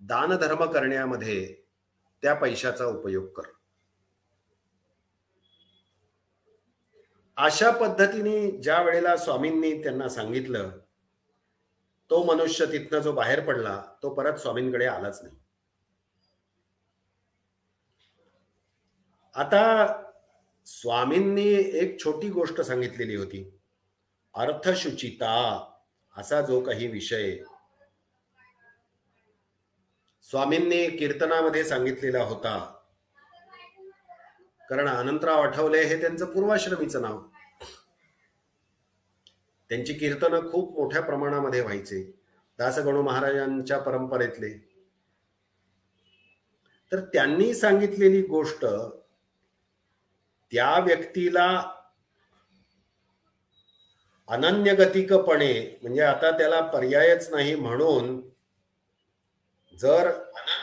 Speaker 2: दानधर्म करण्यामध्ये त्या पैशाचा उपयोग कर. अशा पद्धतीने ज्या वेळेला स्वामींनी त्यांना सांगितलं, तो मनुष्य तिथनं जो बाहेर पडला तो परत स्वामींकडे आलाच नाही. आता स्वामींनी एक छोटी गोष्ट सांगितलेली होती, अर्थशुचिता असा जो काही विषय स्वामींनी कीर्तनामध्ये सांगितलेला होता. कारण अनंतराव आठवले हे त्यांचं पूर्वाश्रमीचं नाव. त्यांची कीर्तनं खूप मोठ्या प्रमाणामध्ये व्हायचे, दासगणू महाराजांच्या परंपरेतले. तर त्यांनी सांगितलेली गोष्ट त्या व्यक्तीला अनन्यगतिकपणे, म्हणजे आता त्याला पर्यायच नाही म्हणून जर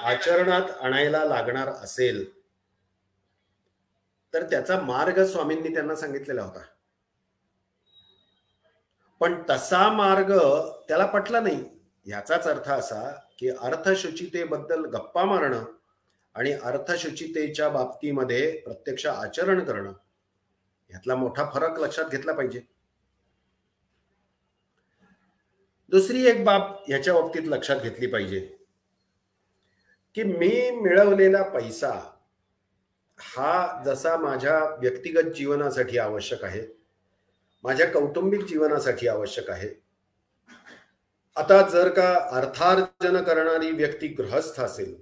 Speaker 2: आचरणात आणायला लागणार असेल तर त्याचा मार्ग स्वामींनी त्यांना सांगितलेला होता. पण तसा मार्ग त्याला पटला नाही. याचाच अर्थ असा की अर्थशुचितेबद्दल गप्पा मारणं आणि अर्थशुचितेच्या बाबतीमध्ये प्रत्यक्ष आचरण करणं यातला मोठा फरक लक्षात घेतला पाहिजे. दुसरी एक बाब याच्या बाबतीत लक्षात घेतली पाहिजे की मी मिळवलेला पैसा हा जसा माझ्या व्यक्तिगत जीवनासाठी आवश्यक आहे, माझ्या कौटुंबिक जीवनासाठी आवश्यक आहे. आता जर का अर्थार्जन करणारी व्यक्ती गृहस्थ असेल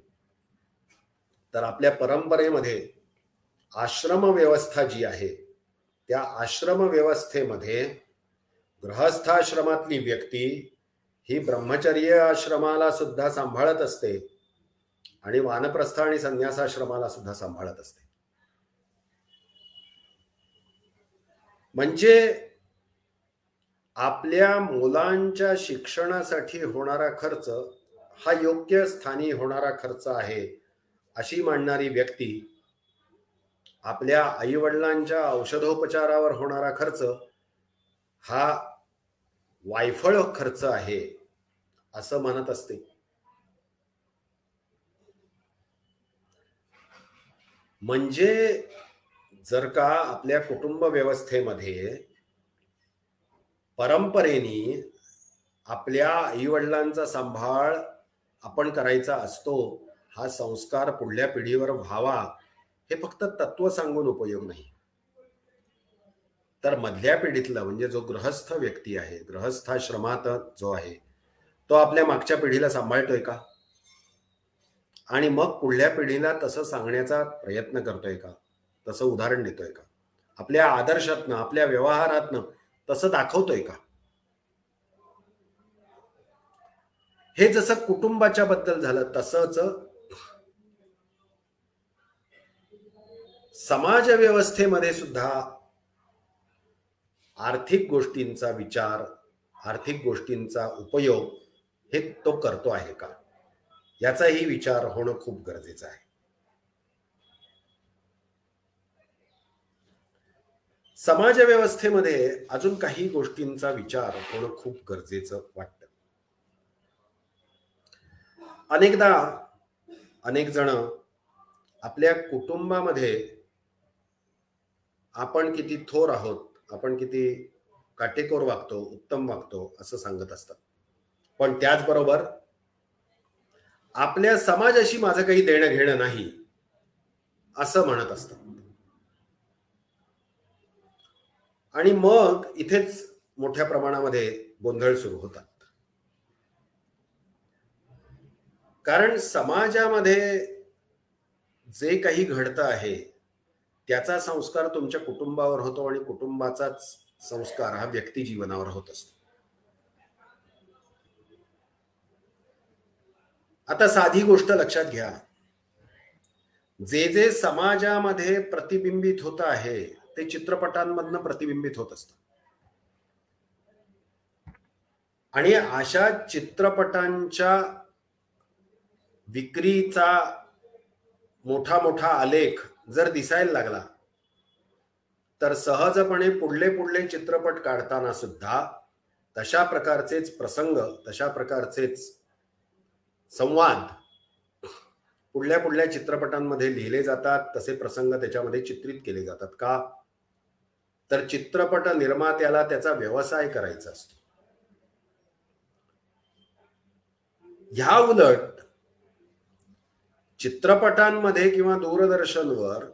Speaker 2: तर आपल्या परंपरेमध्ये आश्रम व्यवस्था जी आहे त्या आश्रम व्यवस्थेमध्ये गृहस्थाश्रमातली व्यक्ती ही ब्रह्मचर्य आश्रमाला सुद्धा सांभाळत असते आणि वानप्रस्थ आणि संन्यासाश्रमाला सुद्धा सांभाळत असते. म्हणजे आपल्या मुलांच्या शिक्षणासाठी होणारा खर्च हा योग्य स्थानी होणारा खर्च आहे अशी मानणारी व्यक्ती आपल्या आईवडिलांच्या औषधोपचारावर होणारा खर्च हा वायफळ खर्च आहे असं म्हणत असते. म्हणजे जर का आपल्या कुटुंब व्यवस्थेमध्ये परंपरेने आपल्या आईवडिलांचा सांभाळ आपण करायचा असतो, हा संस्कार पुढल्या पिढीवर व्हावा, हे फक्त तत्व सांगून उपयोग नाही. तर मधल्या पिढीतला म्हणजे जो गृहस्थ व्यक्ती आहे, गृहस्थाश्रमात जो आहे, तो आपल्या मागच्या पिढीला सांभाळतोय का? आणि मग पुढल्या पिढीला तसं सांगण्याचा प्रयत्न करतोय का? तसं उदाहरण देतोय का? आपल्या आदर्शातनं, आपल्या व्यवहारातनं तसं दाखवतोय का? हे जसं कुटुंबाच्या बद्दल झालं तसंच समाज व्यवस्थेमध्ये सुद्धा आर्थिक गोष्टींचा विचार, आर्थिक गोष्टींचा उपयोग हे तो करतो आहे का, याचाही विचार होणं खूप गरजेचं आहे. समाज व्यवस्थेमध्ये अजून काही गोष्टींचा विचार होणं खूप गरजेचं वाटतं. अनेकदा अनेक जण आपल्या कुटुंबामध्ये आपण किती थोर आहोत, आपण किती काटेकोर वागतो, उत्तम वागतो असं सांगत असतात. पण त्याचबरोबर आपल्या समाजाशी माझं काही देणं घेणं नाही असं म्हणत असतात. आणि मग इथेच मोठ्या प्रमाणामध्ये गोंधळ सुरू होतात. कारण समाजामध्ये जे काही घडतं आहे त्याचा संस्कार तुमच्या कुटुंबावर होतो आणि कुटुंबाचाच संस्कार हा व्यक्ती जीवनावर होत असतो. आता साधी गोष्ट लक्षात घ्या, जे जे समाजामध्ये प्रतिबिंबित होत आहे ते चित्रपटांमधनं प्रतिबिंबित होत असतं. आणि अशा चित्रपटांच्या विक्रीचा मोठा मोठा आलेख जर दिसायला लागला तर सहजपणे पुढले चित्रपट काढताना सुद्धा तशा प्रकारचेच प्रसंग, तशा प्रकारचेच संवाद पुढल्या चित्रपटांमध्ये लिहिले जातात. तसे प्रसंग त्याच्यामध्ये चित्रित केले जातात. का? तर चित्रपट निर्मात्याला त्याचा व्यवसाय करायचा असतो. ह्या उलट चित्रपटांमध्ये किंवा दूरदर्शनवर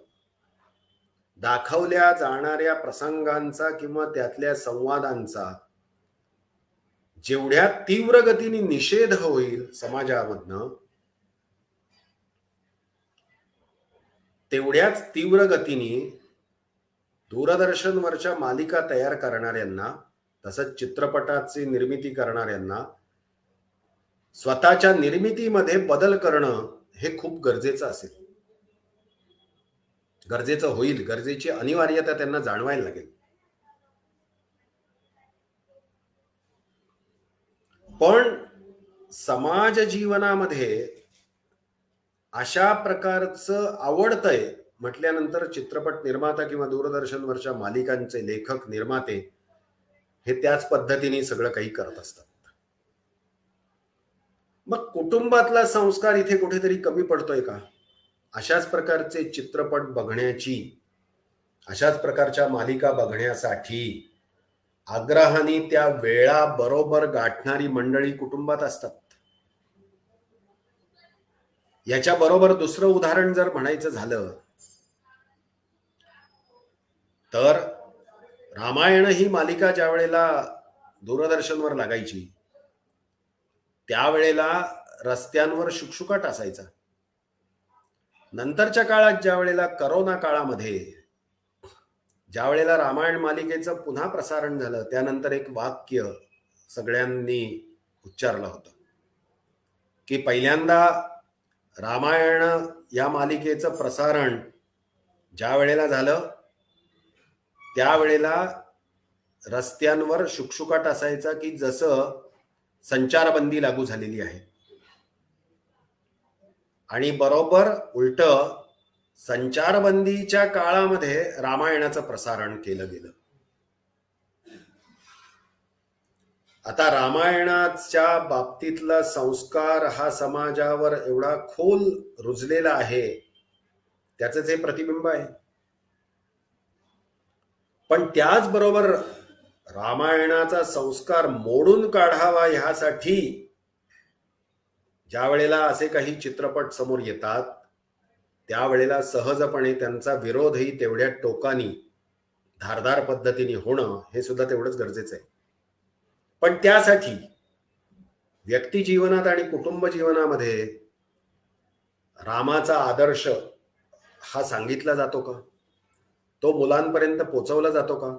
Speaker 2: दाखवल्या जाणाऱ्या प्रसंगांचा किंवा त्यातल्या संवादांचा जेवढ्या तीव्र गतीने निषेध होईल समाजामधनं, तेवढ्याच तीव्र गतीने दूरदर्शनवरच्या मालिका तयार करणाऱ्यांना, तसंच चित्रपटाची निर्मिती करणाऱ्यांना स्वतःच्या निर्मितीमध्ये बदल करणं हे खूप गरजेचं असेल, गरजेचं होईल, गरजेची अनिवार्यता त्यांना जाणवायला लागेल. पण समाज जीवनामध्ये अशा प्रकारचं आवडतंय म्हटल्यानंतर चित्रपट निर्माता किंवा दूरदर्शनवरच्या मालिकांचे लेखक, निर्माते हे त्याच पद्धतीने सगळं काही करत असतात. मग कुटुंबातला संस्कार इथे कुठेतरी कमी पडतोय का? अशाच प्रकारचे चित्रपट बघण्याची, अशाच प्रकारच्या मालिका बघण्यासाठी आग्रहाने त्या वेळा बरोबर गाठणारी मंडळी कुटुंबात असतात. याच्या बरोबर दुसरं उदाहरण जर म्हणायचं झालं तर रामायण ही मालिका ज्या वेळेला दूरदर्शनवर लागायची त्यावेळेला रस्त्यांवर शुकशुकाट असायचा. नंतरच्या काळात ज्या वेळेला करोना काळामध्ये ज्या वेळेला रामायण मालिकेचं पुन्हा प्रसारण झालं त्यानंतर एक वाक्य सगळ्यांनी उच्चारलं होतं की पहिल्यांदा रामायण या मालिकेचं प्रसारण ज्या वेळेला झालं त्यावेळेला रस्त्यांवर शुकशुकाट असायचा की जसं संचारबंदी लागू झालेली आहे. आणि बरोबर उलट संचारबंदीच्या काळामध्ये रामायणाचं प्रसारण केलं गेलं. आता रामायणाच्या बाबतीतला संस्कार हा समाजावर एवढा खोल रुजलेला आहे, त्याचंच हे प्रतिबिंब आहे. पण त्याचबरोबर रामायणाचा संस्कार मोडून काढावा ह्यासाठी ज्या वेळेला असे काही चित्रपट समोर येतात त्यावेळेला सहजपणे त्यांचा विरोधही तेवढ्या टोकानी, धारदार पद्धतीने होणं हे सुद्धा तेवढंच गरजेचं आहे. पण त्यासाठी व्यक्ती जीवनात आणि कुटुंब जीवनामध्ये रामाचा आदर्श हा सांगितला जातो का? तो मुलांपर्यंत पोहोचवला जातो का?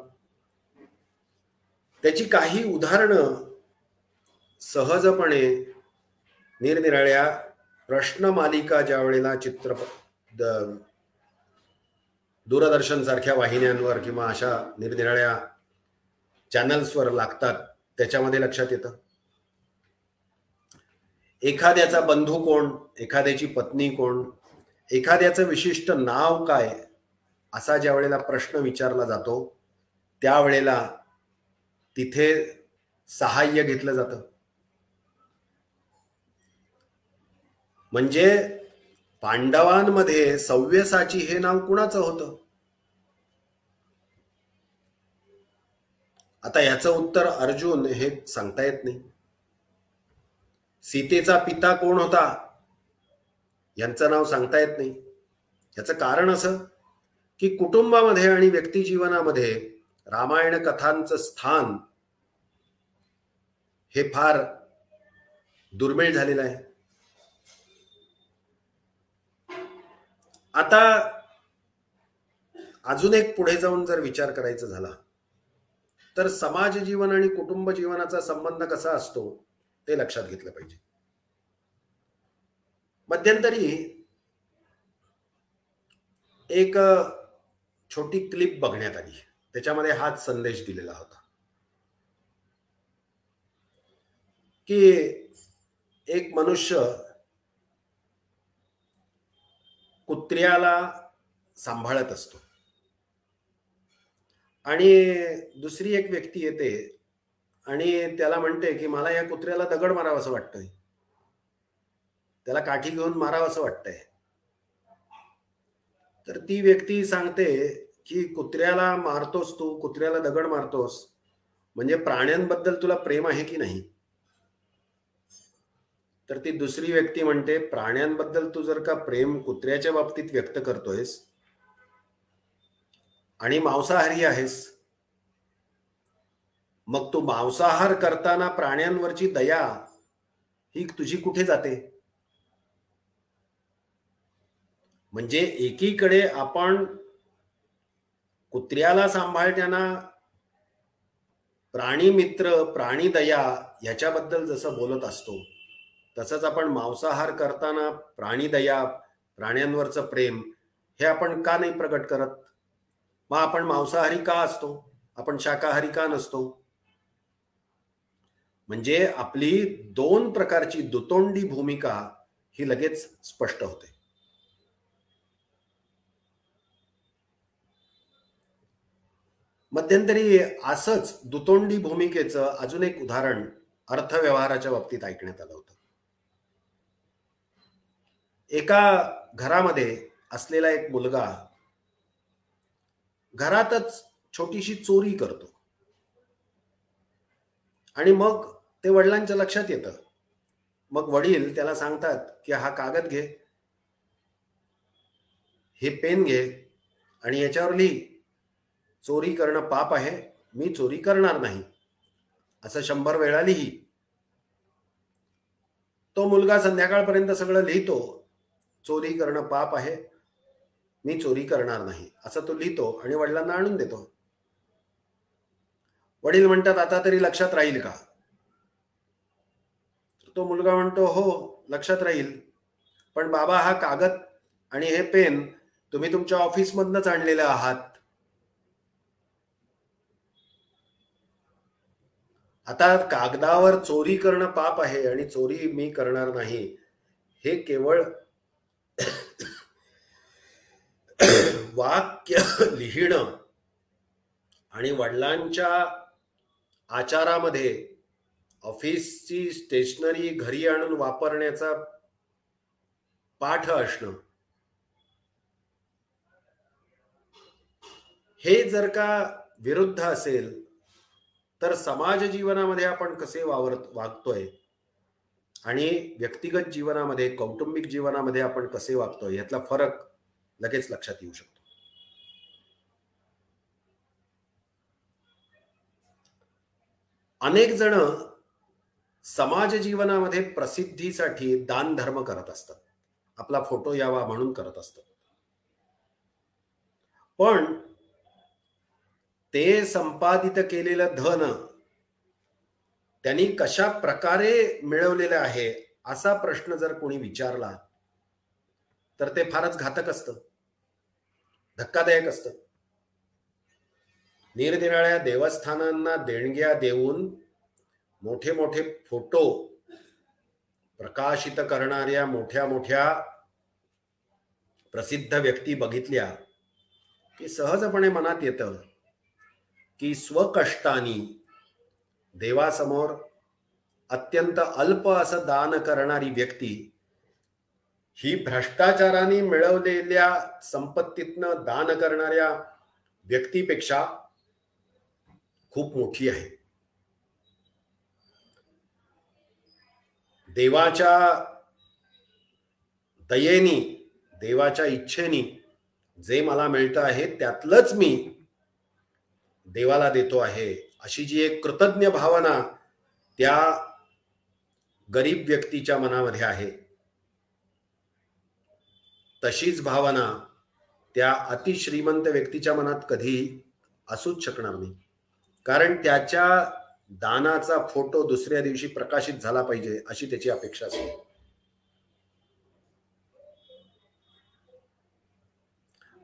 Speaker 2: त्याची काही उदाहरणं सहजपणे निरनिराळ्या प्रश्न मालिका ज्या वेळेला चित्रपट दूरदर्शन सारख्या वाहिन्यांवर किंवा अशा निरनिराळ्या चॅनल्सवर लागतात त्याच्यामध्ये लक्षात येतं. एखाद्याचा बंधू कोण, एखाद्याची पत्नी कोण, एखाद्याचं विशिष्ट नाव काय, असा ज्या वेळेला प्रश्न विचारला जातो त्यावेळेला तिथे सहाय्य घेतलं जातं. म्हणजे पांडवांमध्ये सव्यसाची हे नाव कुणाचं होतं? आता याचं उत्तर अर्जुन हे सांगता येत नाही. सीतेचा पिता कोण होता यांचं नाव सांगता येत नाही. याचं कारण असं की कुटुंबामध्ये आणि व्यक्ती जीवनामध्ये रामायण कथांचं स्थान हे फार दुर्मिळ झालेलं आहे. आता अजून एक पुढे जाऊन जर विचार करायचा झाला तर समाज जीवन आणि कुटुंब जीवनाचा संबंध कसा असतो ते लक्षात घेतलं पाहिजे. मध्यंतरी एक छोटी क्लिप बघण्यात आली. त्याच्यामध्ये हाच संदेश दिलेला होता की एक मनुष्य कुत्र्याला सांभाळत असतो आणि दुसरी एक व्यक्ती येते आणि त्याला म्हणते की मला या कुत्र्याला दगड मारावं असं वाटतंय, त्याला काठी घेऊन मारावं असं वाटतंय. तर ती व्यक्ती सांगते की कुत्र्याला मारतोस तू, कुत्र्याला दगड मारतोस, म्हणजे प्राण्यांबद्दल तुला प्रेम आहे की नाही? तर ती दुसरी व्यक्ती म्हणते, प्राण्यांबद्दल तू जर का प्रेम कुत्र्याच्या बाबतीत व्यक्त करतोयस आणि मांसाहारी आहेस, मग तू मांसाहार करताना प्राण्यांवरची दया ही तुझी कुठे जाते? म्हणजे एकीकडे आपण कुत्र्याला सांभाळताना प्राणी मित्र, प्राणी दया ह्याच्याबद्दल जसं बोलत असतो, तसंच आपण मांसाहार करताना प्राणी दया, प्राण्यांवरचं प्रेम हे आपण का नाही प्रकट करत? मग आपण मांसाहारी का असतो, आपण शाकाहारी का नसतो? म्हणजे आपली दोन प्रकारची दुतोंडी भूमिका ही लगेच स्पष्ट होते. मध्यंतरी असंच दुतोंडी भूमिकेचं अजून एक उदाहरण अर्थव्यवहाराच्या बाबतीत ऐकण्यात आलं होतं. एका घरामध्ये असलेला एक मुलगा घरातच छोटीशी चोरी करतो आणि मग ते वडिलांच्या लक्षात येतं. मग वडील त्याला सांगतात की हा कागद घे, हे पेन घे आणि याच्यावर लिही, चोरी करणं पाप आहे, मी चोरी करणार नाही, असं 100 वेळा लिही. तो मुलगा संध्याकाळपर्यंत सगळं लिहितो, चोरी करणं पाप आहे, मी चोरी करणार नाही, असं तो लिहितो आणि वडिलांना आणून देतो. वडील म्हणतात, आता तरी लक्षात राहील का? तो मुलगा म्हणतो, हो लक्षात राहील, पण बाबा हा कागद आणि हे पेन तुम्ही तुमच्या ऑफिसमधनच आणलेले आहात. आता कागदावर चोरी करणं पाप आहे आणि चोरी मी करणार नाही, हे केवळ वाक्य लिहिणं आणि वडिलांच्या आचारामध्ये ऑफिसची स्टेशनरी घरी आणून वापरण्याचा पाठ असणं, हे जर का विरुद्ध असेल तर समाज जीवनामध्ये आपण कसे वागतोय आणि व्यक्तिगत जीवनामध्ये, कौटुंबिक जीवनामध्ये आपण कसे वागतोय यातला फरक लगेच लक्षात येऊ शकतो. अनेक जण समाज जीवनामध्ये प्रसिद्धीसाठी दान धर्म करत असतात, आपला फोटो यावा म्हणून करत असतात, पण ते संपादित केलेलं धन त्यांनी कशा प्रकारे मिळवलेलं आहे असा प्रश्न जर कोणी विचारला तर ते फारच घातक असतं, धक्कादायक असतं. निरनिराळ्या देवस्थानांना देणग्या देऊन मोठे मोठे फोटो प्रकाशित करणाऱ्या मोठ्या मोठ्या प्रसिद्ध व्यक्ती बघितल्या की सहजपणे मनात येतं की स्वकष्टानी देवासमोर अत्यंत अल्प असं दान करणारी व्यक्ती ही भ्रष्टाचाराने मिळवलेल्या संपत्तीतनं दान करणाऱ्या व्यक्तीपेक्षा खूप मोठी आहे. देवाच्या दयेनी, देवाच्या इच्छेनी जे मला मिळतं आहे त्यातलंच मी देवाला देतो आहे, अशी जी एक कृतज्ञ भावना त्या गरीब व्यक्तीच्या मनामध्ये आहे, तशीच भावना त्या अतिश्रीमंत व्यक्तीच्या मनात कधी असूच शकणार नाही. कारण त्याच्या दानाचा फोटो दुसऱ्या दिवशी प्रकाशित झाला पाहिजे अशी त्याची अपेक्षा असते.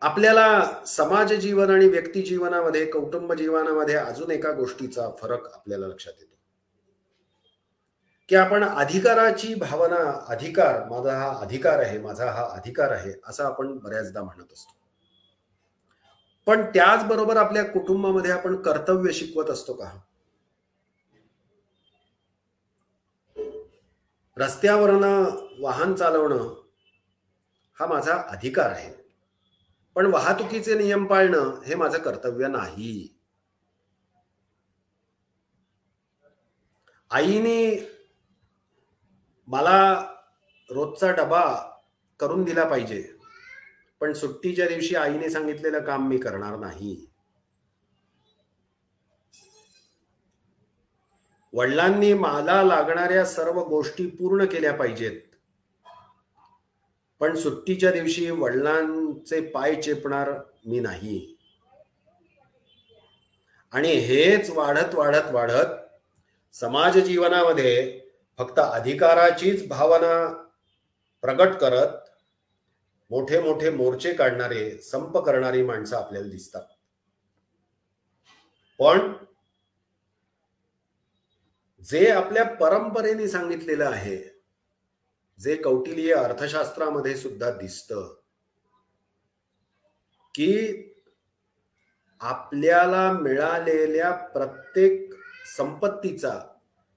Speaker 2: आपल्याला समाज जीवन आणि व्यक्ती जीवनामध्ये, कौटुंब जीवनामध्ये अजून एका गोष्टीचा फरक आपल्याला लक्षात येतो की आपण अधिकाराची भावना, अधिकार, माझा हा अधिकार आहे, माझा हा अधिकार आहे, असं आपण बऱ्याचदा म्हणत असतो. पण त्याचबरोबर आपल्या कुटुंबामध्ये आपण कर्तव्य शिकवत असतो का? रस्त्यावरनं वाहन चालवणं हा माझा अधिकार आहे, पण वाहतुकीचे नियम पाळणं हे माझं कर्तव्य नाही. आईने मला रोजचा डबा करून दिला पाहिजे, पण सुट्टीच्या दिवशी आईने सांगितलेलं काम मी करणार नाही. वडिलांनी मला लागणाऱ्या सर्व गोष्टी पूर्ण केल्या पाहिजेत, पण सुट्टीच्या दिवशी वडिलांचे पाय चेपणार मी नाही. आणि हेच वाढत वाढत वाढत समाज जीवनामध्ये फक्त अधिकाराचीच भावना प्रगट करत मोठे मोठे मोर्चे काढणारे, संप करणारी माणसं आपल्याला दिसतात. पण जे आपल्या परंपरेने सांगितलेलं आहे, जे कौटिल्य अर्थशास्त्रामध्ये सुद्धा दिसतं की आपल्याला मिळालेल्या प्रत्येक संपत्तीचा,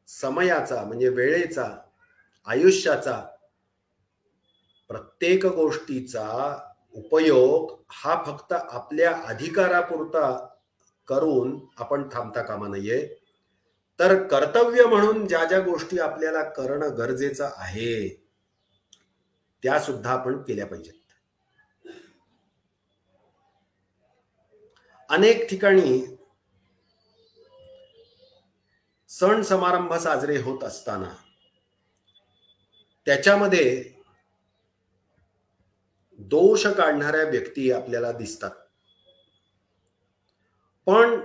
Speaker 2: समयाचा म्हणजे वेळेचा, आयुष्याचा, प्रत्येक गोष्टीचा उपयोग हा फक्त आपल्या अधिकारापुरता करून आपण थांबता कामा नये, तर कर्तव्य म्हणून ज्या ज्या गोष्टी आपल्याला करणं गरजेचं आहे त्या सुद्धा आपण केल्या पाहिजेत. अनेक ठिकाणी सण समारंभ साजरे होत असताना त्याच्यामध्ये दोष काढणाऱ्या व्यक्ती आपल्याला दिसतात. पण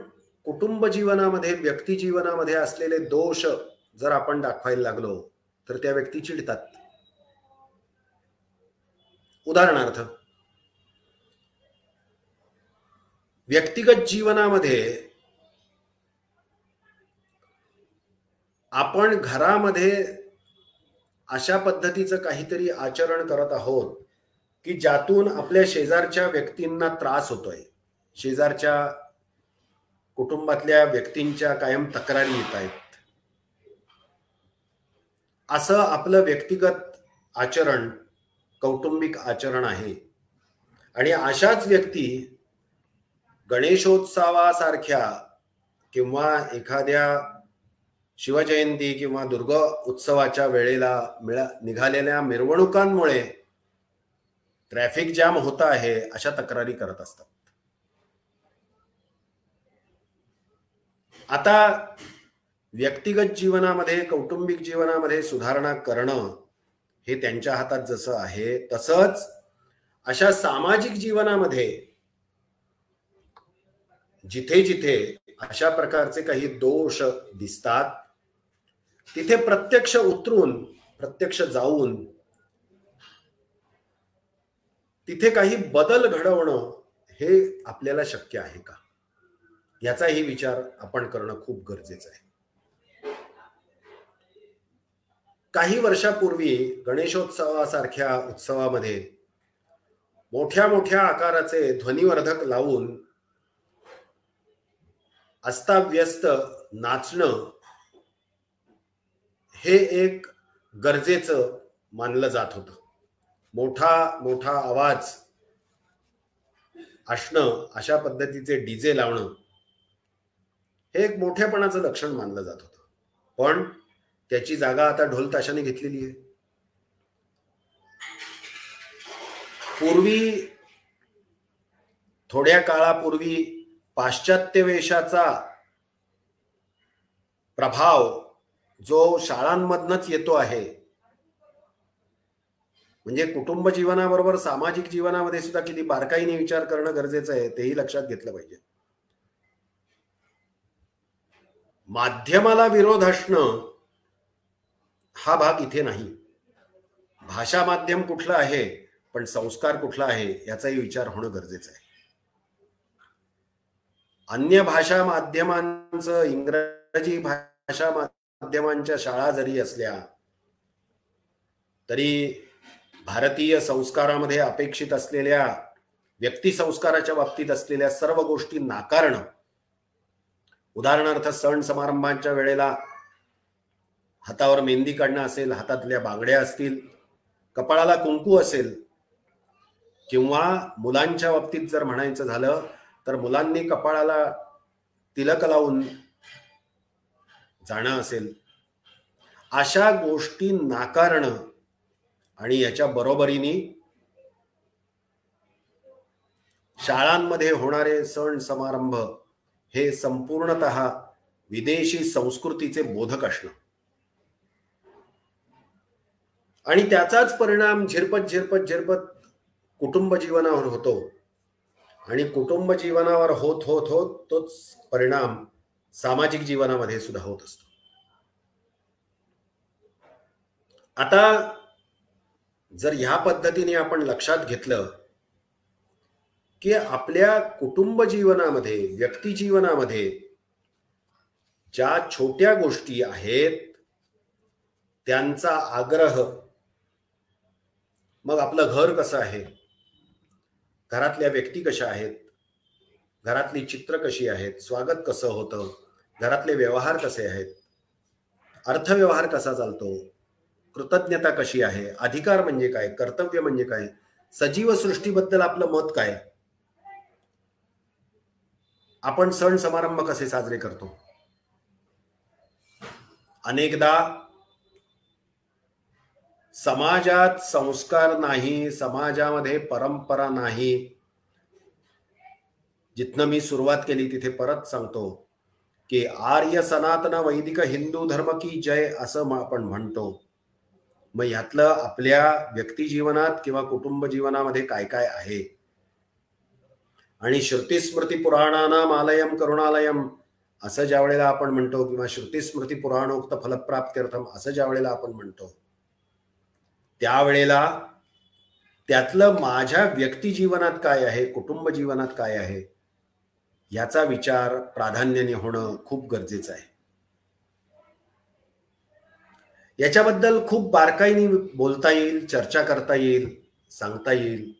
Speaker 2: कुटुंब जीवनामध्ये, व्यक्ती जीवनामध्ये असलेले दोष जर आपण दाखवायला लागलो तर त्या व्यक्ती चिडतात. उदाहरणार्थ, व्यक्तिगत जीवनामध्ये आपण घरामध्ये अशा पद्धतीचं काहीतरी आचरण करत आहोत की ज्यातून आपल्या शेजारच्या व्यक्तींना त्रास होतोय, शेजारच्या कुटुंबातल्या व्यक्तींच्या कायम तक्रारी येत आहेत. असं आपलं व्यक्तिगत आचरण, कौटुंबिक आचरण आहे. आणि अशाच व्यक्ती गणेशोत्सवासारख्या किंवा एखाद्या शिवजयंती किंवा दुर्गा उत्सवाच्या वेळेला निघालेल्या मिरवणुकांमुळे ट्रॅफिक जॅम होत आहे अशा तक्रारी करत असतात. आता व्यक्तिगत जीवनामध्ये, कौटुंबिक जीवनामध्ये सुधारणा करणं हे त्यांच्या हातात जसं आहे, तसंच अशा सामाजिक जीवनामध्ये जिथे जिथे अशा प्रकारचे काही दोष दिसतात तिथे प्रत्यक्ष उतरून, प्रत्यक्ष जाऊन तिथे काही बदल घडवणं हे आपल्याला शक्य आहे का, याचाही विचार आपण करणं खूप गरजेचं आहे. काही वर्षापूर्वी गणेशोत्सवासारख्या उत्सवामध्ये मोठ्या मोठ्या आकाराचे ध्वनिवर्धक लावून अस्ताव्यस्त नाचणं हे एक गरजेचं मानलं जात होतं. मोठा मोठा आवाज असणं, अशा पद्धतीचे डीजे लावणं हे एक मोठेपणाचं लक्षण मानलं जात होतं. पण त्याची जागा आता ढोल ताशाने घेतलेली आहे. पूर्वी, थोड्या काळापूर्वी पाश्चात्य वेशाचा प्रभाव जो शाळांमधनच येतो आहे, म्हणजे कुटुंब जीवनाबरोबर सामाजिक जीवनामध्ये सुद्धा किती बारकाईने विचार करणं गरजेचं आहे तेही लक्षात घेतलं पाहिजे. माध्यमाला विरोध असणं हा भाग इथे नाही. भाषा माध्यम कुठलं आहे पण संस्कार कुठला आहे याचाही विचार होणं गरजेचं आहे. अन्य भाषा माध्यमांचं, इंग्रजी भाषा माध्यमांच्या शाळा जरी असल्या तरी भारतीय संस्कारामध्ये अपेक्षित असलेल्या, व्यक्ती संस्काराच्या बाबतीत असलेल्या सर्व गोष्टी नाकारणं, उदाहरणार्थ सण समारंभांच्या वेळेला हातावर मेहंदी काढणं असेल, हातातल्या बांगड्या असतील, कपाळाला कुंकू असेल, किंवा मुलांच्या बाबतीत जर म्हणायचं झालं तर मुलांनी कपाळाला तिलक लावून जाणं असेल, अशा गोष्टी नाकारणं आणि याच्या बरोबरीने शाळांमध्ये होणारे सण समारंभ हे संपूर्णतः विदेशी संस्कृतीचे बोधक असणं आणि त्याचाच परिणाम झिरपत झिरपत झिरपत कुटुंब जीवनावर होतो आणि कुटुंब जीवनावर होत होत होत तोच परिणाम सामाजिक जीवनामध्ये सुद्धा होत असतो. आता जर ह्या पद्धतीने आपण लक्षात घेतलं की आपल्या कुटुंब जीवनामध्ये, व्यक्ती जीवनामध्ये ज्या छोट्या गोष्टी आहेत त्यांचा आग्रह, मग आपलं घर कसं आहे, घरातल्या व्यक्ती कशा आहेत, घरातली चित्र कशी आहेत, स्वागत कसं होतं, घरातले व्यवहार कसे आहेत, अर्थव्यवहार कसा चालतो, कृतज्ञता कशी आहे, अधिकार म्हणजे काय, कर्तव्य म्हणजे काय, सजीव सृष्टीबद्दल आपलं मत काय, आपण सण समारंभ कसे साजरे करतो. अनेकदा समाजात संस्कार नाही, समाजामध्ये परंपरा नाही. जिथनं मी सुरुवात केली तिथे परत सांगतो की आर्य सनातन वैदिक हिंदू धर्म की जय असं आपण म्हणतो. मग ह्यातलं आपल्या व्यक्ती जीवनात किंवा कुटुंब जीवनामध्ये काय काय आहे, आणि श्रुती स्मृती पुराणानाम आलयम करुणालयम असं ज्या वेळेला आपण म्हणतो, किंवा श्रुती स्मृती पुराणोक्त फलप्राप्त्यर्थम असं ज्या वेळेला आपण म्हणतो, त्यावेळेला त्यातलं माझ्या व्यक्ती जीवनात काय आहे, कुटुंब जीवनात काय आहे याचा विचार प्राधान्याने होणं खूप गरजेचं आहे. याच्याबद्दल खूप बारकाईने बोलता येईल, चर्चा करता येईल, सांगता येईल,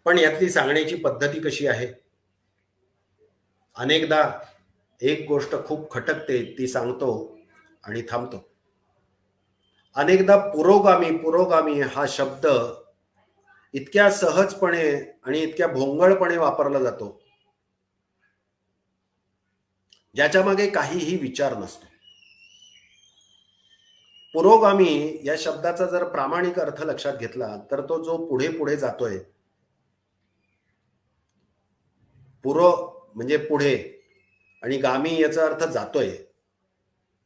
Speaker 2: पण यातली सांगण्याची पद्धती कशी आहे. अनेकदा एक गोष्ट खूप खटकते, ती सांगतो आणि थांबतो. अनेकदा पुरोगामी पुरोगामी हा शब्द इतक्या सहजपणे आणि इतक्या भोंगळपणे वापरला जातो ज्याच्या मागे काहीही विचार नसतो. पुरोगामी या शब्दाचा जर प्रामाणिक अर्थ लक्षात घेतला तर तो जो पुढे पुढे जातोय, पुरो म्हणजे पुढे आणि गामी याचा अर्थ जातोय,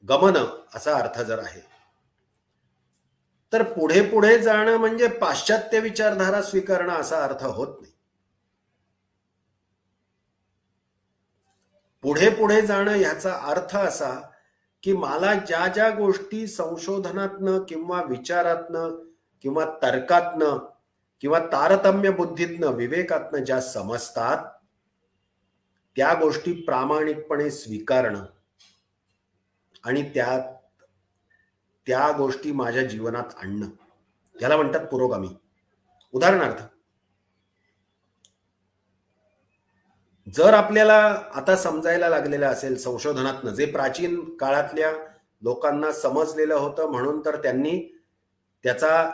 Speaker 2: गमन असा अर्थ जर आहे, तर पुढे पुढे जाणं म्हणजे पाश्चात्य विचारधारा स्वीकारणं असा अर्थ होत नाही. पुढे पुढे जाणं ह्याचा अर्थ असा की मला ज्या ज्या गोष्टी संशोधनातनं किंवा विचारातनं किंवा तर्कातनं किंवा तारतम्य बुद्धीतनं, विवेकातनं ज्या समजतात त्या गोष्टी प्रामाणिकपणे स्वीकारणं आणि त्या गोष्टी माझ्या जीवनात आणणं, याला म्हणतात पुरोगामी. उदाहरणार्थ, जर आपल्याला आता समजायला लागलेलं असेल संशोधनातनं, जे प्राचीन काळातल्या लोकांना समजलेलं होतं म्हणून तर त्यांनी त्याचा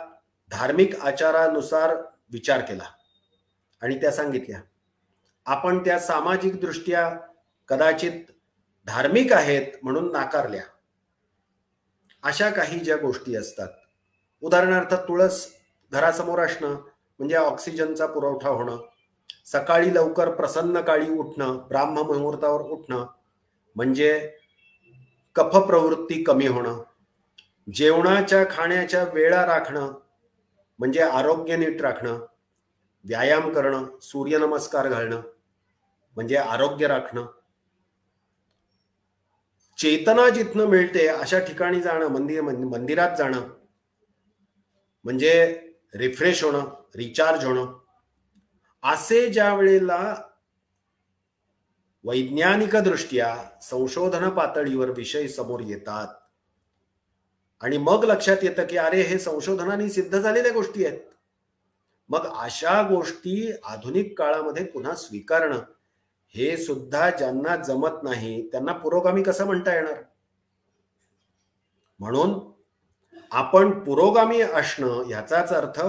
Speaker 2: धार्मिक आचारानुसार विचार केला आणि त्या सांगितल्या, आपण त्या सामाजिक दृष्ट्या कदाचित धार्मिक आहेत म्हणून नाकारल्या. अशा काही ज्या गोष्टी असतात, उदाहरणार्थ तुळस घरासमोर असणं म्हणजे ऑक्सिजनचा पुरवठा होणं, सकाळी लवकर प्रसन्न काळी उठणं, ब्राह्म मुहूर्तावर उठणं म्हणजे कफ प्रवृत्ती कमी होणं, जेवणाच्या खाण्याच्या वेळा राखणं म्हणजे आरोग्य नीट राखणं, व्यायाम करणं, सूर्यनमस्कार घालणं म्हणजे आरोग्य राखणं, चेतना जिथनं मिळते अशा ठिकाणी जाणं, मंदिरात जाणं म्हणजे रिफ्रेश होणं, रिचार्ज होणं, असे ज्या वेळेला वैज्ञानिक दृष्ट्या संशोधन पातळीवर विषय समोर येतात आणि मग लक्षात येतं की अरे हे संशोधनाने सिद्ध झालेल्या गोष्टी आहेत, मग अशा गोष्टी आधुनिक काळामध्ये पुन्हा स्वीकारणं हे सुद्धा ज्यांना जमत नाही त्यांना पुरोगामी कसं म्हणता येणार. म्हणून आपण पुरोगामी असणं याचाच अर्थ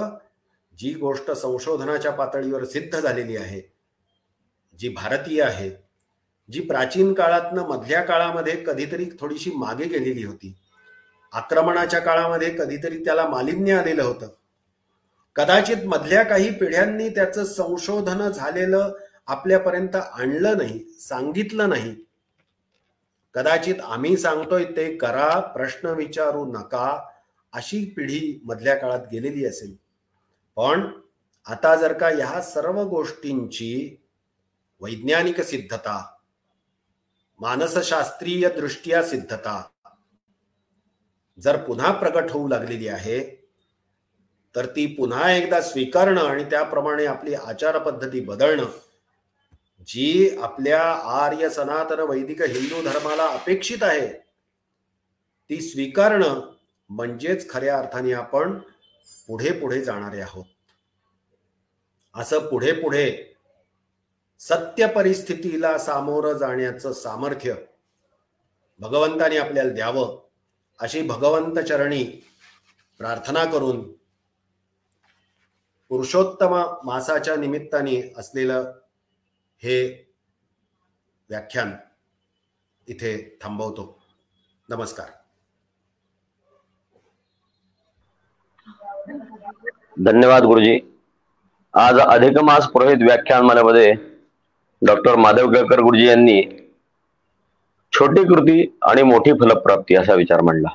Speaker 2: जी गोष्ट संशोधनाच्या पातळीवर सिद्ध झालेली आहे, जी भारतीय आहे, जी प्राचीन काळातनं मधल्या काळामध्ये कधीतरी थोडीशी मागे गेलेली होती, आक्रमणाच्या काळामध्ये कधीतरी त्याला मालिन्य आलेलं होतं, कदाचित मधल्या काही पिढ्यांनी त्याचं संशोधन झालेलं आपल्यापर्यंत आणलं नाही, सांगितलं नाही, कदाचित आम्ही सांगतोय ते करा, प्रश्न विचारू नका, अशी पिढी मधल्या काळात गेलेली असेल. पण आता जर का ह्या सर्व गोष्टींची वैज्ञानिक सिद्धता, मानसशास्त्रीय दृष्ट्या सिद्धता जर पुन्हा प्रकट होऊ लागलेली आहे, तर ती पुन्हा एकदा स्वीकारणं आणि त्याप्रमाणे आपली आचार पद्धती बदलणं, जी आपल्या आर्य सनातन वैदिक हिंदू धर्माला अपेक्षित आहे, ती स्वीकारणं म्हणजेच खऱ्या अर्थाने आपण पुढे पुढे जाणारे आहोत. असं पुढे पुढे सत्य परिस्थितीला सामोरं जाण्याचं सामर्थ्य भगवंताने आपल्याला द्यावं अशी भगवंत चरणी प्रार्थना करून पुरुषोत्तम मासाच्या निमित्ताने असलेलं हे व्याख्यान इथे थांबवतो. नमस्कार.
Speaker 1: धन्यवाद गुरुजी. आज अधिक मास पुरोहित व्याख्यानमालेमध्ये डॉक्टर माधव केळकर गुरुजी यांनी छोटी कृती आणि मोठी फलप्राप्ती असा विचार मांडला.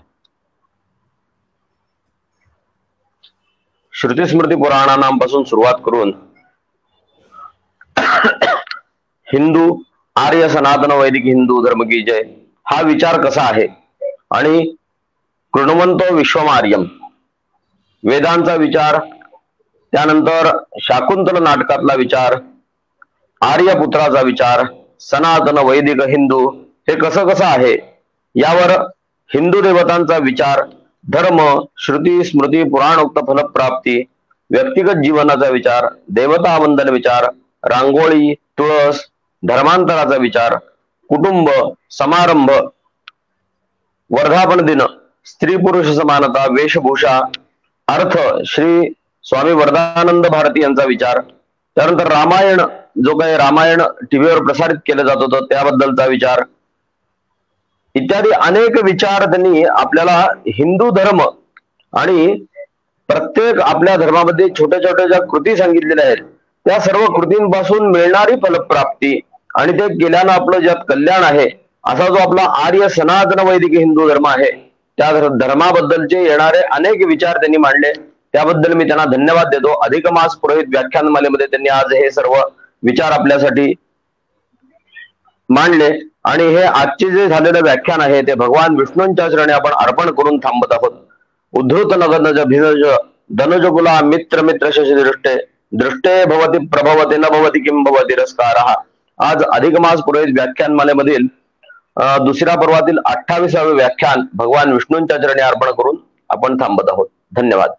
Speaker 1: श्रुती स्मृती पुराणांपासून सुरुवात करून हिंदू आर्य सनातन वैदिक हिंदू धर्म की जय हा विचार कसा आहे आणि कृण्वन्तो विश्वमार्यम वेदांचा विचार, त्यानंतर शाकुंतल नाटकातला विचार, आर्यपुत्राचा विचार, सनातन वैदिक हिंदू हे कसं कसं आहे यावर हिंदू देवतांचा विचार, धर्म, श्रुती स्मृती पुराणोक्त फलप्राप्ती, व्यक्तिगत जीवनाचा विचार, देवता वंदन विचार, रांगोळी, तुळस, धर्मांतराचा विचार, कुटुंब, समारंभ, वर्धापन दिन, स्त्री पुरुष समानता, वेशभूषा, अर्थ, श्री स्वामी वरदानंद भारती यांचा विचार, त्यानंतर रामायण, जो काही रामायण टीव्हीवर प्रसारित केलं जात होतं त्याबद्दलचा विचार, इत्यादी अनेक विचार त्यांनी आपल्याला हिंदू धर्म आणि प्रत्येक आपल्या धर्मामध्ये छोट्या छोट्या ज्या कृती सांगितलेल्या आहेत त्या सर्व कृतींपासून मिळणारी फलप्राप्ती आणि ते केल्यानं आपलं ज्यात कल्याण आहे असा जो आपला आर्य सनातन वैदिक हिंदू धर्म आहे त्या धर्माबद्दलचे येणारे अनेक विचार त्यांनी मांडले. त्याबद्दल मी त्यांना धन्यवाद देतो. अधिक मास पुरोहित व्याख्यानमालेमध्ये त्यांनी आज हे सर्व विचार आपल्यासाठी मांडले आणि हे आजचे जे झालेलं व्याख्यान आहे ते भगवान विष्णूंच्या चरणी आपण अर्पण करून थांबत आहोत. उद्धृत नगनज भिनज धनुज कुला मित्र मित्र शशी दृष्टे दृष्टे भवती प्रभवते न भवती किं भवती रस्कारः. आज अधिक मास पुरोहित व्याख्यानमालेमधील दुसऱ्या पर्वातील 28वे व्याख्यान भगवान विष्णूंच्या चरणी अर्पण करून आपण थांबत आहोत. धन्यवाद.